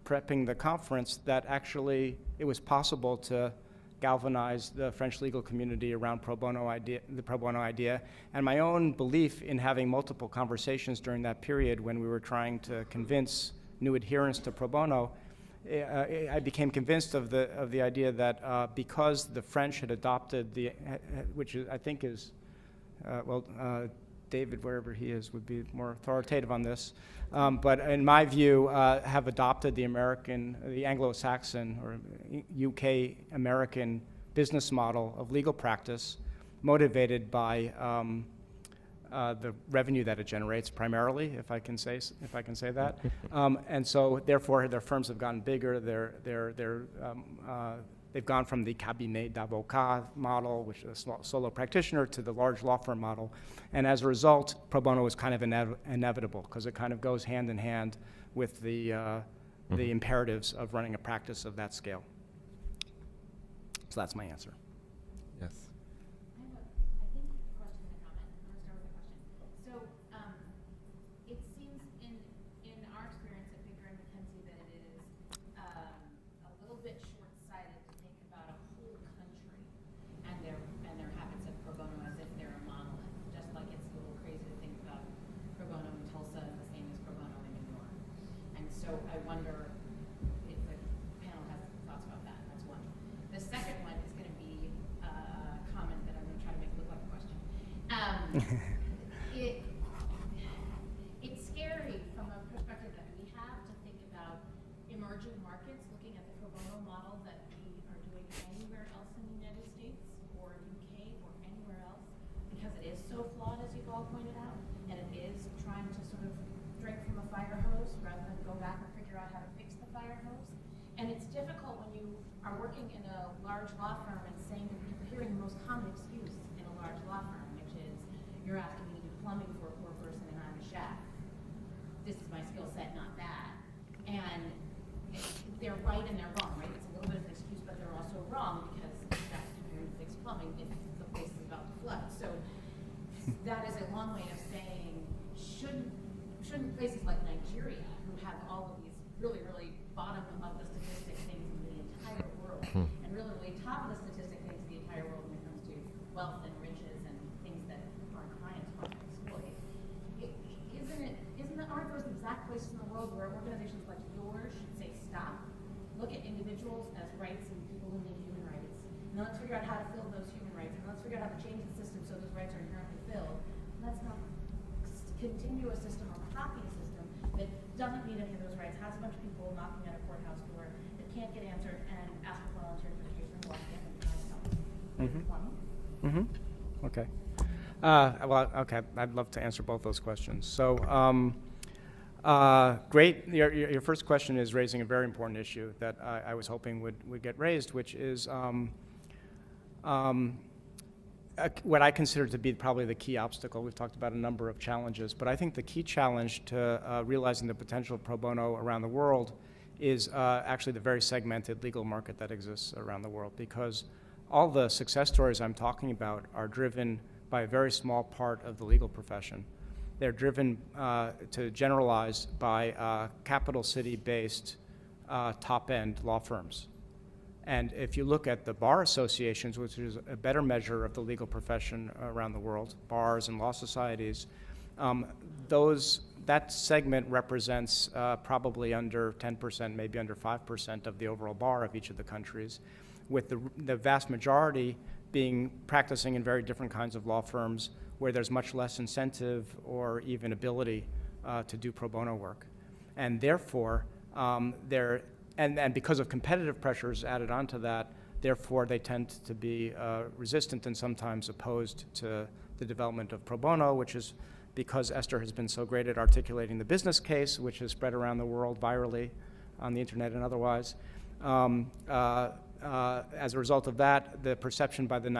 prepping the conference that actually it was possible to galvanize the French legal community around the pro bono idea. And my own belief in having multiple conversations during that period when we were trying to convince new adherents to pro bono, I became convinced of the idea that because the French had adopted which I think is, David, wherever he is, would be more authoritative on this, but in my view, have adopted the Anglo-Saxon or UK American business model of legal practice, motivated by the revenue that it generates primarily, if I can say that, and so therefore their firms have gotten bigger. They've gone from the cabinet d'avocat model, which is a solo practitioner, to the large law firm model, and as a result, pro bono is kind of inevitable because it kind of goes hand in hand with the imperatives of running a practice of that scale. So that's my answer. Yes. I think a question and a comment. I'm going to start with a question. So it seems in our experience at Baker and McKenzie that it is a little bit short-sighted to think about a whole country and their habits of pro bono as if they're a monolith. Just like it's a little crazy to think about pro bono in Tulsa as the same as pro bono in New York. And so I wonder if the panel has thoughts about that. That's one. The second one is going to be a comment that I'm going to try to make look like a question. It's scary from a perspective that we have to think about emerging markets, looking at the pro bono model that we are doing anywhere else in the United States or UK or anywhere else, because it is so flawed, as you've all pointed out, and it is trying to sort of drink from a fire hose rather than go back and figure out how to fix the fire hose. And it's difficult when you are working in a large law firm and hearing the most common excuse in a large law firm, which is, you're asking me to do plumbing for a poor person and I'm a chef. This is my skill set, not that. And they're right and they're wrong, right? It's a little bit of an excuse, but they're also wrong because chefs do fix plumbing if the place is about to flood. So that is a long way of saying, shouldn't places like Nigeria, who have all of these really, really bottom of the statistic things in the entire world, and really, really top of the statistic things in the entire world when it comes to wealth and riches and things that our clients want to exploit, aren't those the exact places in the world where organizations like yours should say stop, look at individuals as rights and people who need human rights, and let's figure out how to fill those human rights, and let's figure out how to change the system so those rights are inherently filled. Let's not continue a system or copy a system that doesn't meet any of those rights, has a bunch of people knocking at a courthouse door that can't get answered, and ask for volunteer certification and walk in and try to help. Okay. Okay, I'd love to answer both those questions. So, great. Your first question is raising a very important issue that I was hoping would get raised, which is what I consider to be probably the key obstacle. We've talked about a number of challenges, but I think the key challenge to realizing the potential of pro bono around the world is actually the very segmented legal market that exists around the world, because all the success stories I'm talking about are driven by a very small part of the legal profession. They're driven, to generalize, by capital city-based top-end law firms. And if you look at the bar associations, which is a better measure of the legal profession around the world, bars and law societies, that segment represents probably under 10%, maybe under 5% of the overall bar of each of the countries, with the vast majority practicing in very different kinds of law firms where there's much less incentive or even ability to do pro bono work. And therefore, and because of competitive pressures added onto that, therefore they tend to be resistant and sometimes opposed to the development of pro bono, which is because Esther has been so great at articulating the business case, which has spread around the world virally on the internet and otherwise. As a result of that, the perception by the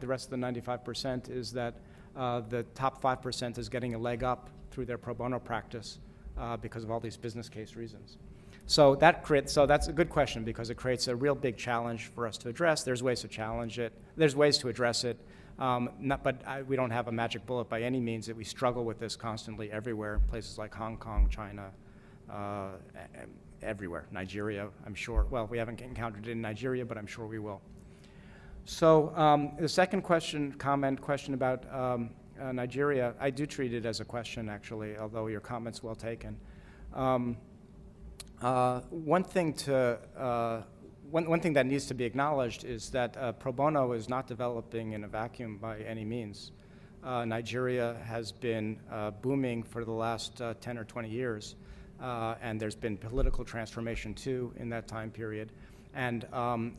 rest of the 95% is that the top 5% is getting a leg up through their pro bono practice because of all these business case reasons. So that's a good question because it creates a real big challenge for us to address. There's ways to challenge it. There's ways to address it. We don't have a magic bullet by any means. That we struggle with this constantly everywhere, places like Hong Kong, China, everywhere. Nigeria, I'm sure. Well, we haven't encountered it in Nigeria, but I'm sure we will. So the second question about Nigeria, I do treat it as a question, actually, although your comment's well taken. One thing that needs to be acknowledged is that pro bono is not developing in a vacuum by any means. Nigeria has been booming for the last 10 or 20 years, and there's been political transformation too in that time period. And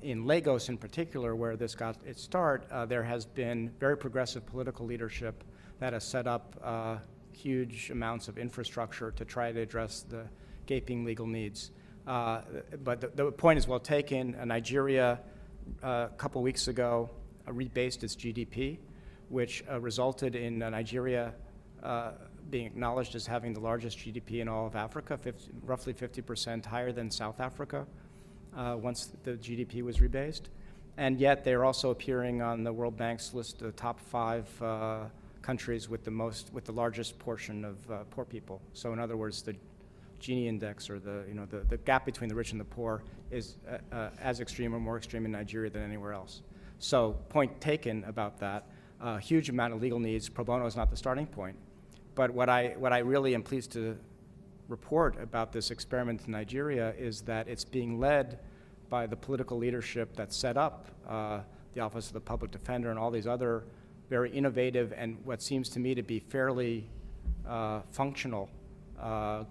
in Lagos in particular, where this got its start, there has been very progressive political leadership that has set up huge amounts of infrastructure to try to address the gaping legal needs. But the point is well taken. Nigeria, a couple weeks ago, rebased its GDP, which resulted in Nigeria being acknowledged as having the largest GDP in all of Africa, roughly 50% higher than South Africa, once the GDP was rebased. And yet they're also appearing on the World Bank's list of top 5 countries with the largest portion of poor people. So in other words, the Gini index, or the gap between the rich and the poor, is as extreme or more extreme in Nigeria than anywhere else. So point taken about that. A huge amount of legal needs. Pro bono is not the starting point. But what I really am pleased to report about this experiment in Nigeria is that it's being led by the political leadership that set up the Office of the Public Defender and all these other very innovative and what seems to me to be fairly functional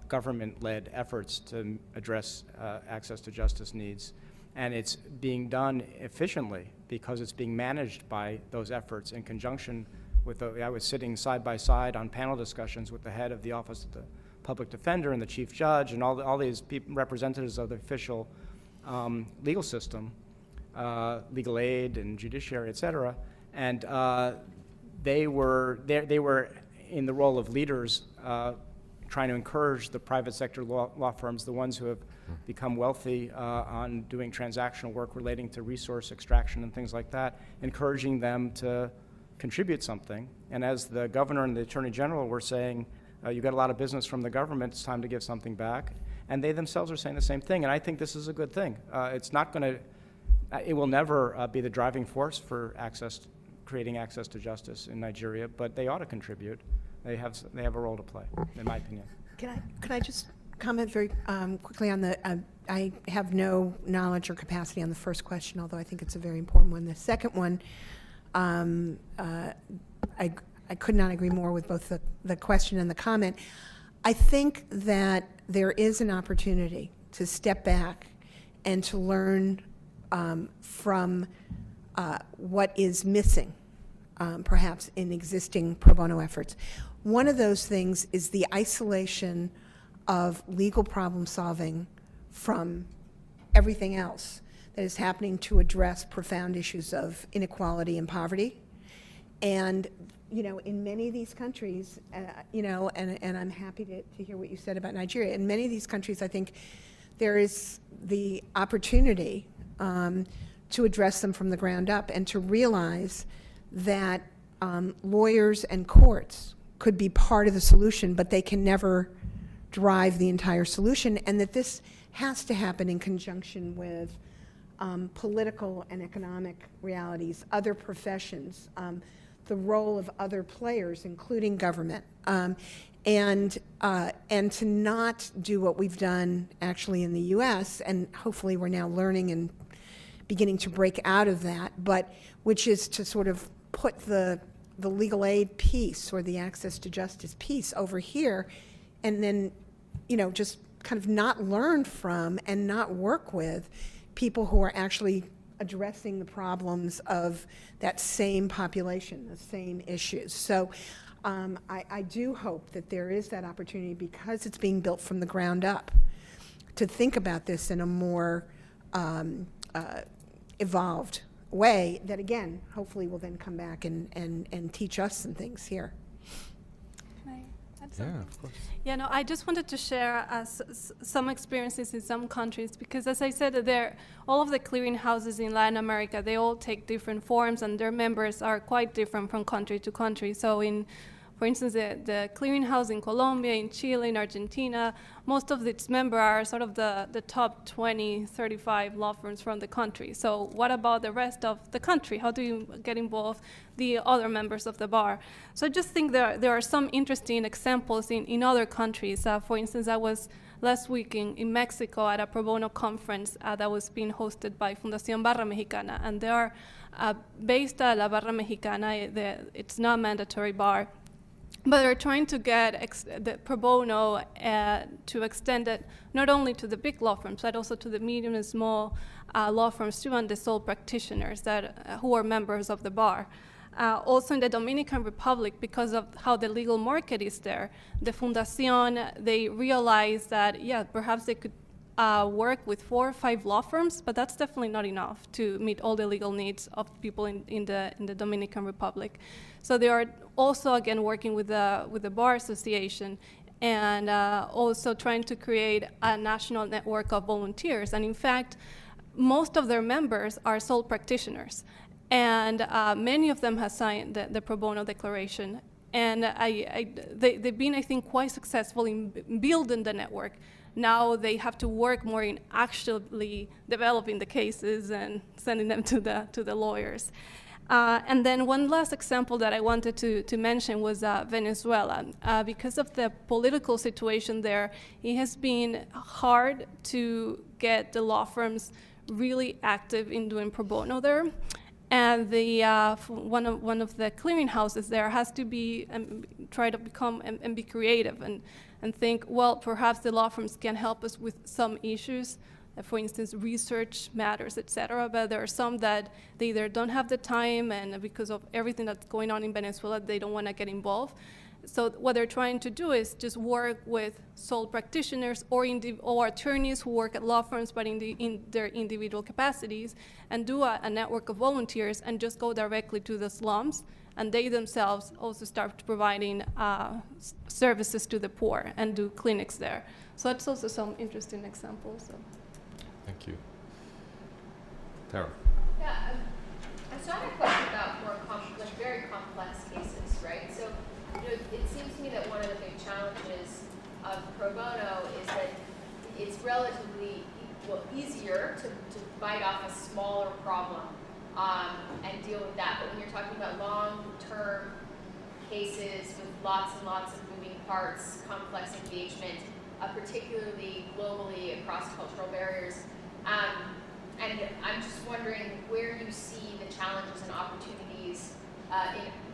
government-led efforts to address access to justice needs. And it's being done efficiently because it's being managed by those efforts in conjunction with I was sitting side by side on panel discussions with the head of the Office of the Public Defender and the Chief Judge and all these representatives of the official legal system, legal aid and judiciary, et cetera. And they were in the role of leaders trying to encourage the private sector law firms, the ones who have become wealthy on doing transactional work relating to resource extraction and things like that, encouraging them to contribute something. And as the governor and the attorney general were saying, you got a lot of business from the government, it's time to give something back. And they themselves are saying the same thing, and I think this is a good thing. It will never be the driving force for creating access to justice in Nigeria, but they ought to contribute. They have a role to play, in my opinion. Could I just comment very quickly on I have no knowledge or capacity on the first question, although I think it's a very important one. The second one, I could not agree more with both the question and the comment. I think that there is an opportunity to step back and to learn from what is missing, perhaps in existing pro bono efforts. One of those things is the isolation of legal problem solving from everything else that is happening to address profound issues of inequality and poverty. And in many of these countries, and I'm happy to hear what you said about Nigeria. In many of these countries, I think there is the opportunity to address them from the ground up and to realize that lawyers and courts could be part of the solution, but they can never drive the entire solution, and that this has to happen in conjunction with political and economic realities, other professions, the role of other players, including government, and to not do what we've done actually in the U.S., and hopefully we're now learning and beginning to break out of that, but which is to sort of put the legal aid piece or the access to justice piece over here, and then, just kind of not learn from and not work with people who are actually addressing the problems of that same population, the same issues. So I do hope that there is that opportunity, because it's being built from the ground up, to think about this in a more evolved way that, again, hopefully will then come back and teach us some things here. Can I add Yeah, something? of course. Yeah, no, I just wanted to share some experiences in some countries, because as I said, all of the clearinghouses in Latin America, they all take different forms, and their members are quite different from country to country. So for instance, the clearinghouse in Colombia, in Chile, in Argentina, most of its members are sort of the top 20, 35 law firms from the country. So what about the rest of the country? How do you get involved the other members of the bar? So I just think there are some interesting examples in other countries. For instance, I was last week in Mexico at a pro bono conference that was being hosted by Fundación Barra Mexicana, and they are based at La Barra Mexicana. It's not a mandatory bar, but they're trying to get the pro bono to extend it not only to the big law firms, but also to the medium and small law firms too, and the sole practitioners who are members of the bar. Also in the Dominican Republic, because of how the legal market is there, the Fundación, they realized that, yeah, perhaps they could work with 4 or 5 law firms, but that's definitely not enough to meet all the legal needs of people in the Dominican Republic. So they are also, again, working with the Bar Association, and also trying to create a national network of volunteers. And in fact, most of their members are sole practitioners, and many of them have signed the pro bono declaration. And they've been, I think, quite successful in building the network. Now they have to work more in actually developing the cases and sending them to the lawyers. And then one last example that I wanted to mention was Venezuela. Because of the political situation there, it has been hard to get the law firms really active in doing pro bono there. And one of the clearinghouses there has to be try to become and be creative and think, well, perhaps the law firms can help us with some issues, for instance, research matters, etc. But there are some that they either don't have the time, and because of everything that's going on in Venezuela, they don't want to get involved. So what they're trying to do is just work with sole practitioners or attorneys who work at law firms but in their individual capacities, and do a network of volunteers and just go directly to the slums, and they themselves also start providing services to the poor and do clinics there. So that's also some interesting examples. So. Thank you. Tara. Yeah, I had a question about more very complex cases, right? So, it seems to me that one of the big challenges of pro bono is that it's relatively easier to bite off a smaller problem and deal with that. But when you're talking about long-term cases with lots and lots of moving parts, complex engagement, particularly globally across cultural barriers, and I'm just wondering where you see the challenges and opportunities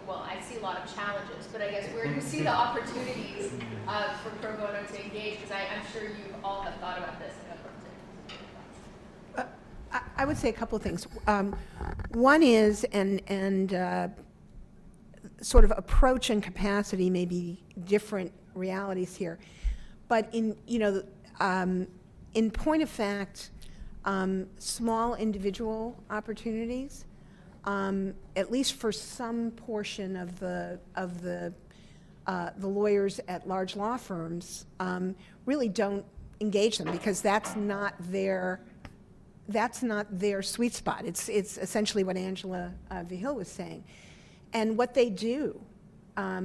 well, I see a lot of challenges, but I guess where do you see the opportunities for pro bono to engage? Because I'm sure you all have thought about this. I would say a couple of things. One is, and sort of approach and capacity may be different realities here, but in point of fact, small individual opportunities, at least for some portion of the lawyers at large law firms, really don't engage them, because that's not their sweet spot. It's essentially what Angela Vigil was saying, and what they do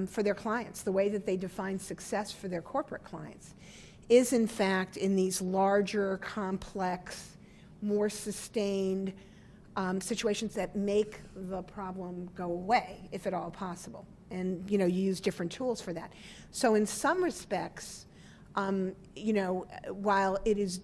for their clients, the way that they define success for their corporate clients, is in fact in these larger, complex, more sustained situations that make the problem go away, if at all possible. And you use different tools for that. So in some respects, while it is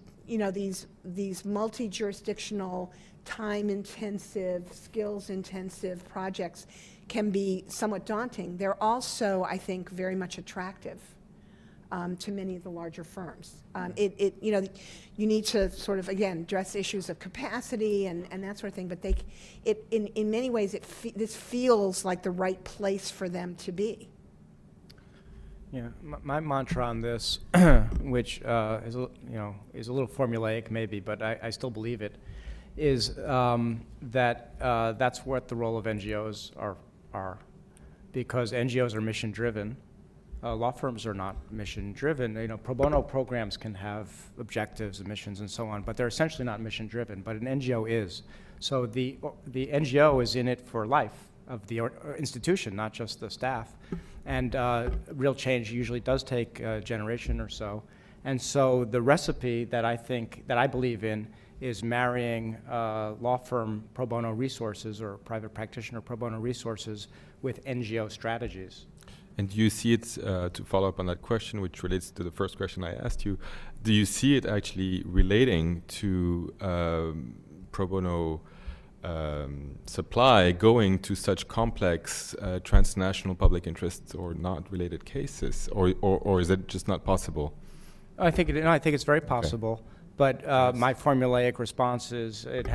these multi-jurisdictional time-intensive, skills-intensive projects can be somewhat daunting, they're also, I think, very much attractive to many of the larger firms. You know, you need to sort of, again, address issues of capacity and that sort of thing, but in many ways, this feels like the right place for them to be. Yeah, my mantra on this, which is is a little formulaic maybe, but I still believe it, is that that's what the role of NGOs are, because NGOs are mission driven. Law firms are not mission driven. You know, pro bono programs can have objectives and missions and so on, but they're essentially not mission driven. But an NGO is. So the NGO is in it for life of the institution, not just the staff. And real change usually does take a generation or so. And so the recipe that I believe in is marrying law firm pro bono resources or private practitioner pro bono resources with NGO strategies. And do you see it, to follow up on that question, which relates to the first question I asked you, do you see it actually relating to pro bono supply going to such complex transnational public interest or not related cases, or is it just not possible? I think it's very possible. Okay. But my formulaic response is it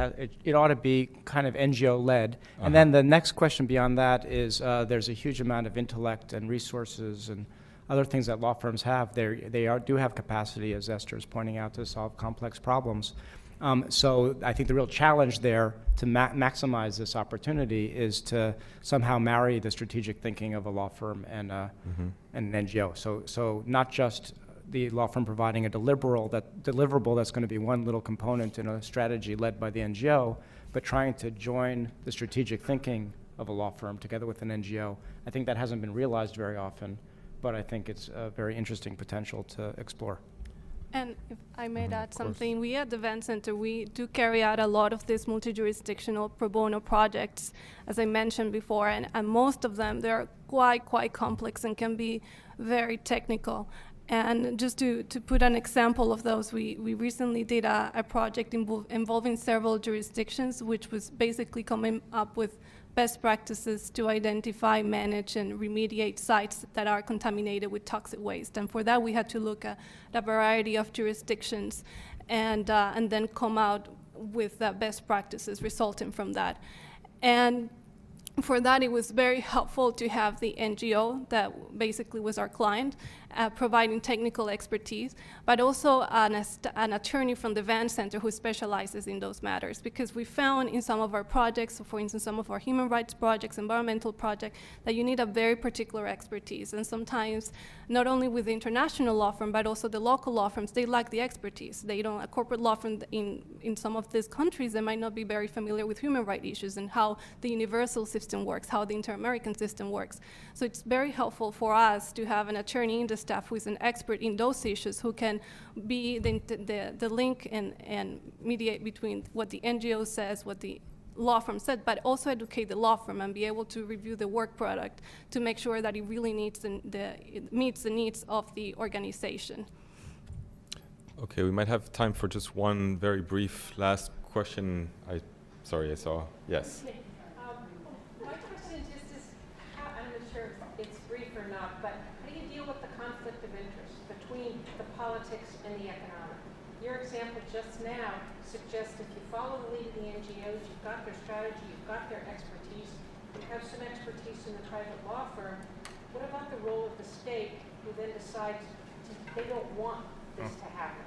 ought to be kind of NGO-led. And then the next question beyond that is there's a huge amount of intellect and resources and other things that law firms have. They do have capacity, as Esther is pointing out, to solve complex problems. So I think the real challenge there to maximize this opportunity is to somehow marry the strategic thinking of a law firm and an NGO. So not just the law firm providing a deliverable that's going to be one little component in a strategy led by the NGO, but trying to join the strategic thinking of a law firm together with an NGO. I think that hasn't been realized very often, but I think it's a very interesting potential to explore. And if I may add something, we at the Van Center, we do carry out a lot of these multi-jurisdictional pro bono projects, as I mentioned before, and most of them, they're quite complex and can be very technical. And just to put an example of those, we recently did a project involving several jurisdictions, which was basically coming up with best practices to identify, manage, and remediate sites that are contaminated with toxic waste. And for that, we had to look at a variety of jurisdictions and then come out with best practices resulting from that. And for that, it was very helpful to have the NGO that basically was our client, providing technical expertise, but also an attorney from the Van Center who specializes in those matters. Because we found in some of our projects, for instance, some of our human rights projects, environmental projects, that you need a very particular expertise. And sometimes, not only with the international law firm, but also the local law firms, they lack the expertise. They don't, a corporate law firm in some of these countries, they might not be very familiar with human rights issues and how the universal system works, how the inter-American system works. So it's very helpful for us to have an attorney in the staff who is an expert in those issues, who can be the link and mediate between what the NGO says, what the law firm said, but also educate the law firm and be able to review the work product to make sure that it really it meets the needs of the organization. Okay, we might have time for just one very brief last question. Sorry, I saw. Yes. Okay. My question is just I'm not sure if it's brief or not, but how do you deal with the conflict of interest between the politics and the economic? Your example just now suggests if you follow the lead of the NGOs, you've got their strategy, you've got their expertise, you have some expertise in the private law firm. What about the role of the state, who then decides they don't want this to happen?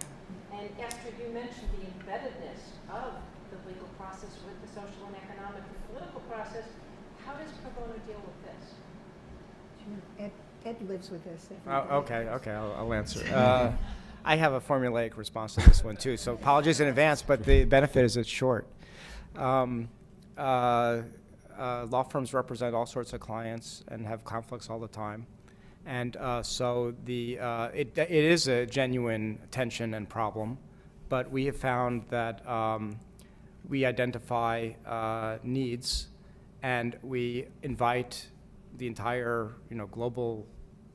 And Esther, you mentioned the embeddedness of the legal process with the social and economic and political process. How does pro bono deal with this? Ed lives with this. Okay, I'll answer. I have a formulaic response to this one too, so apologies in advance, but the benefit is it's short. Law firms represent all sorts of clients and have conflicts all the time. And so it is a genuine tension and problem, but we have found that we identify needs and we invite the entire global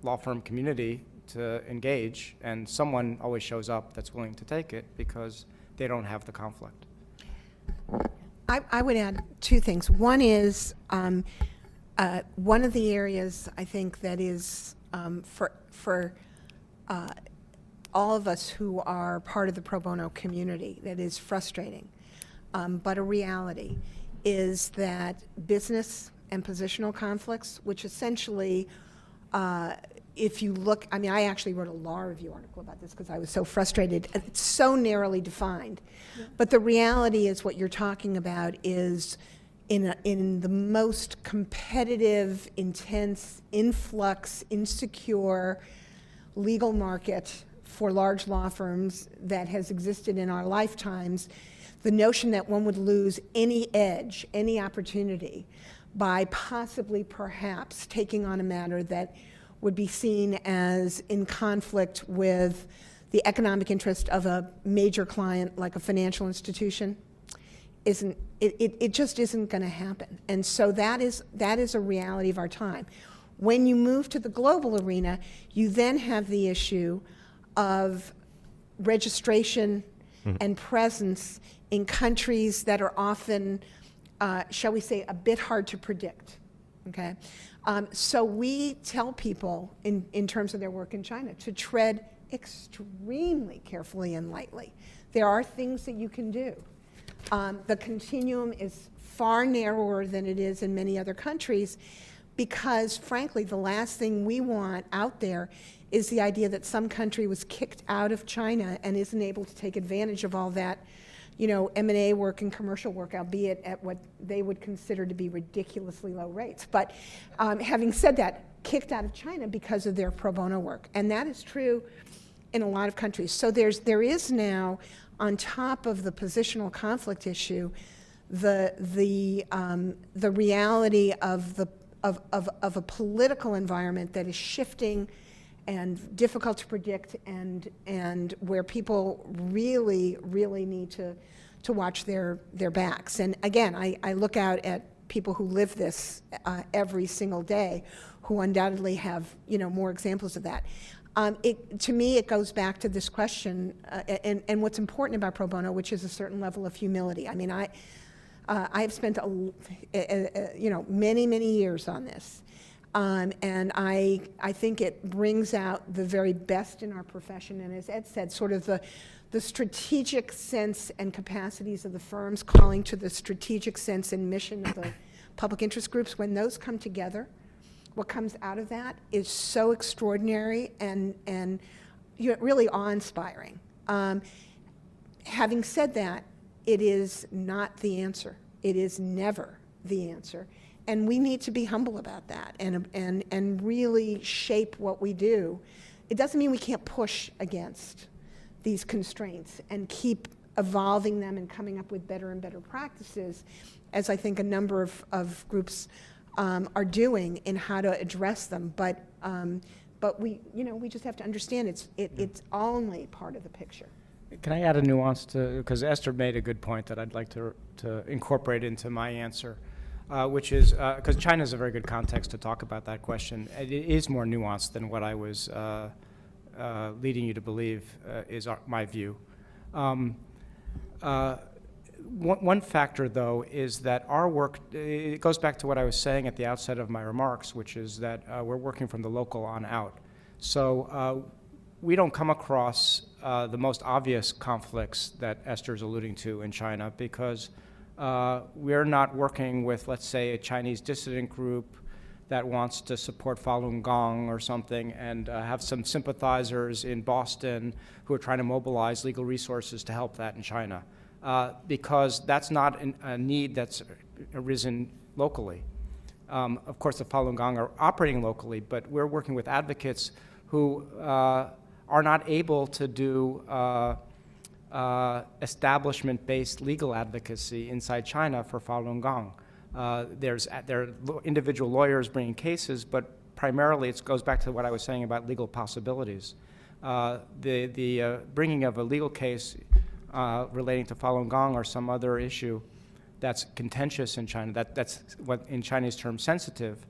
law firm community to engage, and someone always shows up that's willing to take it because they don't have the conflict. I would add two things. One is one of the areas I think that is for all of us who are part of the pro bono community that is frustrating, but a reality, is that business and positional conflicts, which essentially, if you look, I mean, I actually wrote a law review article about this because I was so frustrated. It's so narrowly defined. Yeah. But the reality is what you're talking about is in the most competitive, intense, influx, insecure legal market for large law firms that has existed in our lifetimes, the notion that one would lose any edge, any opportunity by possibly perhaps taking on a matter that would be seen as in conflict with the economic interest of a major client like a financial institution it just isn't going to happen. And so that is a reality of our time. When you move to the global arena, you then have the issue of registration and presence in countries that are often, shall we say, a bit hard to predict, okay? So we tell people in terms of their work in China to tread extremely carefully and lightly. There are things that you can do. The continuum is far narrower than it is in many other countries because, frankly, the last thing we want out there is the idea that some country was kicked out of China and isn't able to take advantage of all that, you know, M&A work and commercial work, albeit at what they would consider to be ridiculously low rates. But having said that, kicked out of China because of their pro bono work. And that is true in a lot of countries. So there is now, on top of the positional conflict issue, the reality of a political environment that is shifting and difficult to predict, and where people really need to watch their backs. And again, I look out at people who live this every single day, who undoubtedly have, you know, more examples of that. To me, it goes back to this question, and what's important about pro bono, which is a certain level of humility. I mean, I have spent you know, many years on this. And I think it brings out the very best in our profession, and as Ed said, sort of the strategic sense and capacities of the firms calling to the strategic sense and mission of the public interest groups. When those come together, what comes out of that is so extraordinary and you know, really awe-inspiring. Having said that, it is not the answer. It is never the answer. And we need to be humble about that and really shape what we do. It doesn't mean we can't push against these constraints and keep evolving them and coming up with better and better practices, as I think a number of groups are doing in how to address them. But we, you know, we just have to understand it's only part of the picture. Can I add a nuance to, because Esther made a good point that I'd like to incorporate into my answer. Which is, because China is a very good context to talk about that question. It is more nuanced than what I was leading you to believe is my view. One factor, though, is that our work, it goes back to what I was saying at the outset of my remarks, which is that we're working from the local on out. So we don't come across the most obvious conflicts that Esther's alluding to in China because we're not working with, let's say, a Chinese dissident group that wants to support Falun Gong or something and have some sympathizers in Boston who are trying to mobilize legal resources to help that in China, because that's not a need that's arisen locally. Of course, the Falun Gong are operating locally, but we're working with advocates who are not able to do establishment-based legal advocacy inside China for Falun Gong. There are individual lawyers bringing cases, but primarily it goes back to what I was saying about legal possibilities. The bringing of a legal case relating to Falun Gong or some other issue that's contentious in China, that's what in Chinese terms sensitive,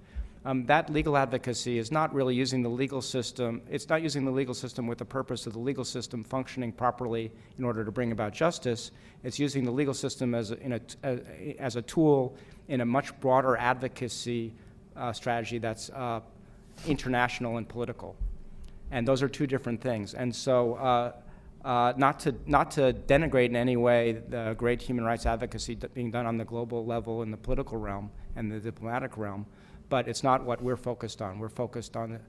That legal advocacy is not really using the legal system. It's not using the legal system with the purpose of the legal system functioning properly in order to bring about justice. It's using the legal system as a tool in a much broader advocacy strategy that's international and political. And those are two different things. And so not to denigrate in any way the great human rights advocacy being done on the global level in the political realm and the diplomatic realm, but it's not what we're focused on. We're focused on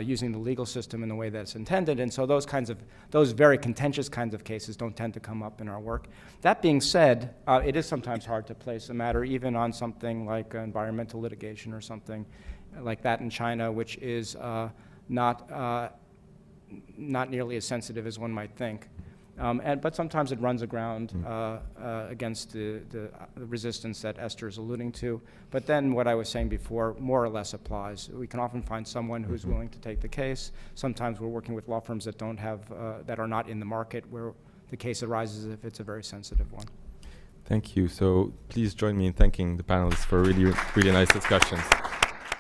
using the legal system in the way that's intended, and so those very contentious kinds of cases don't tend to come up in our work. That being said, it is sometimes hard to place a matter even on something like environmental litigation or something like that in China, which is not nearly as sensitive as one might think. But sometimes it runs aground against the resistance that Esther is alluding to. But then what I was saying before more or less applies. We can often find someone who's willing to take the case. Sometimes we're working with law firms that don't have, that are not in the market where the case arises if it's a very sensitive one. Thank you. So please join me in thanking the panelists for really, really nice discussions.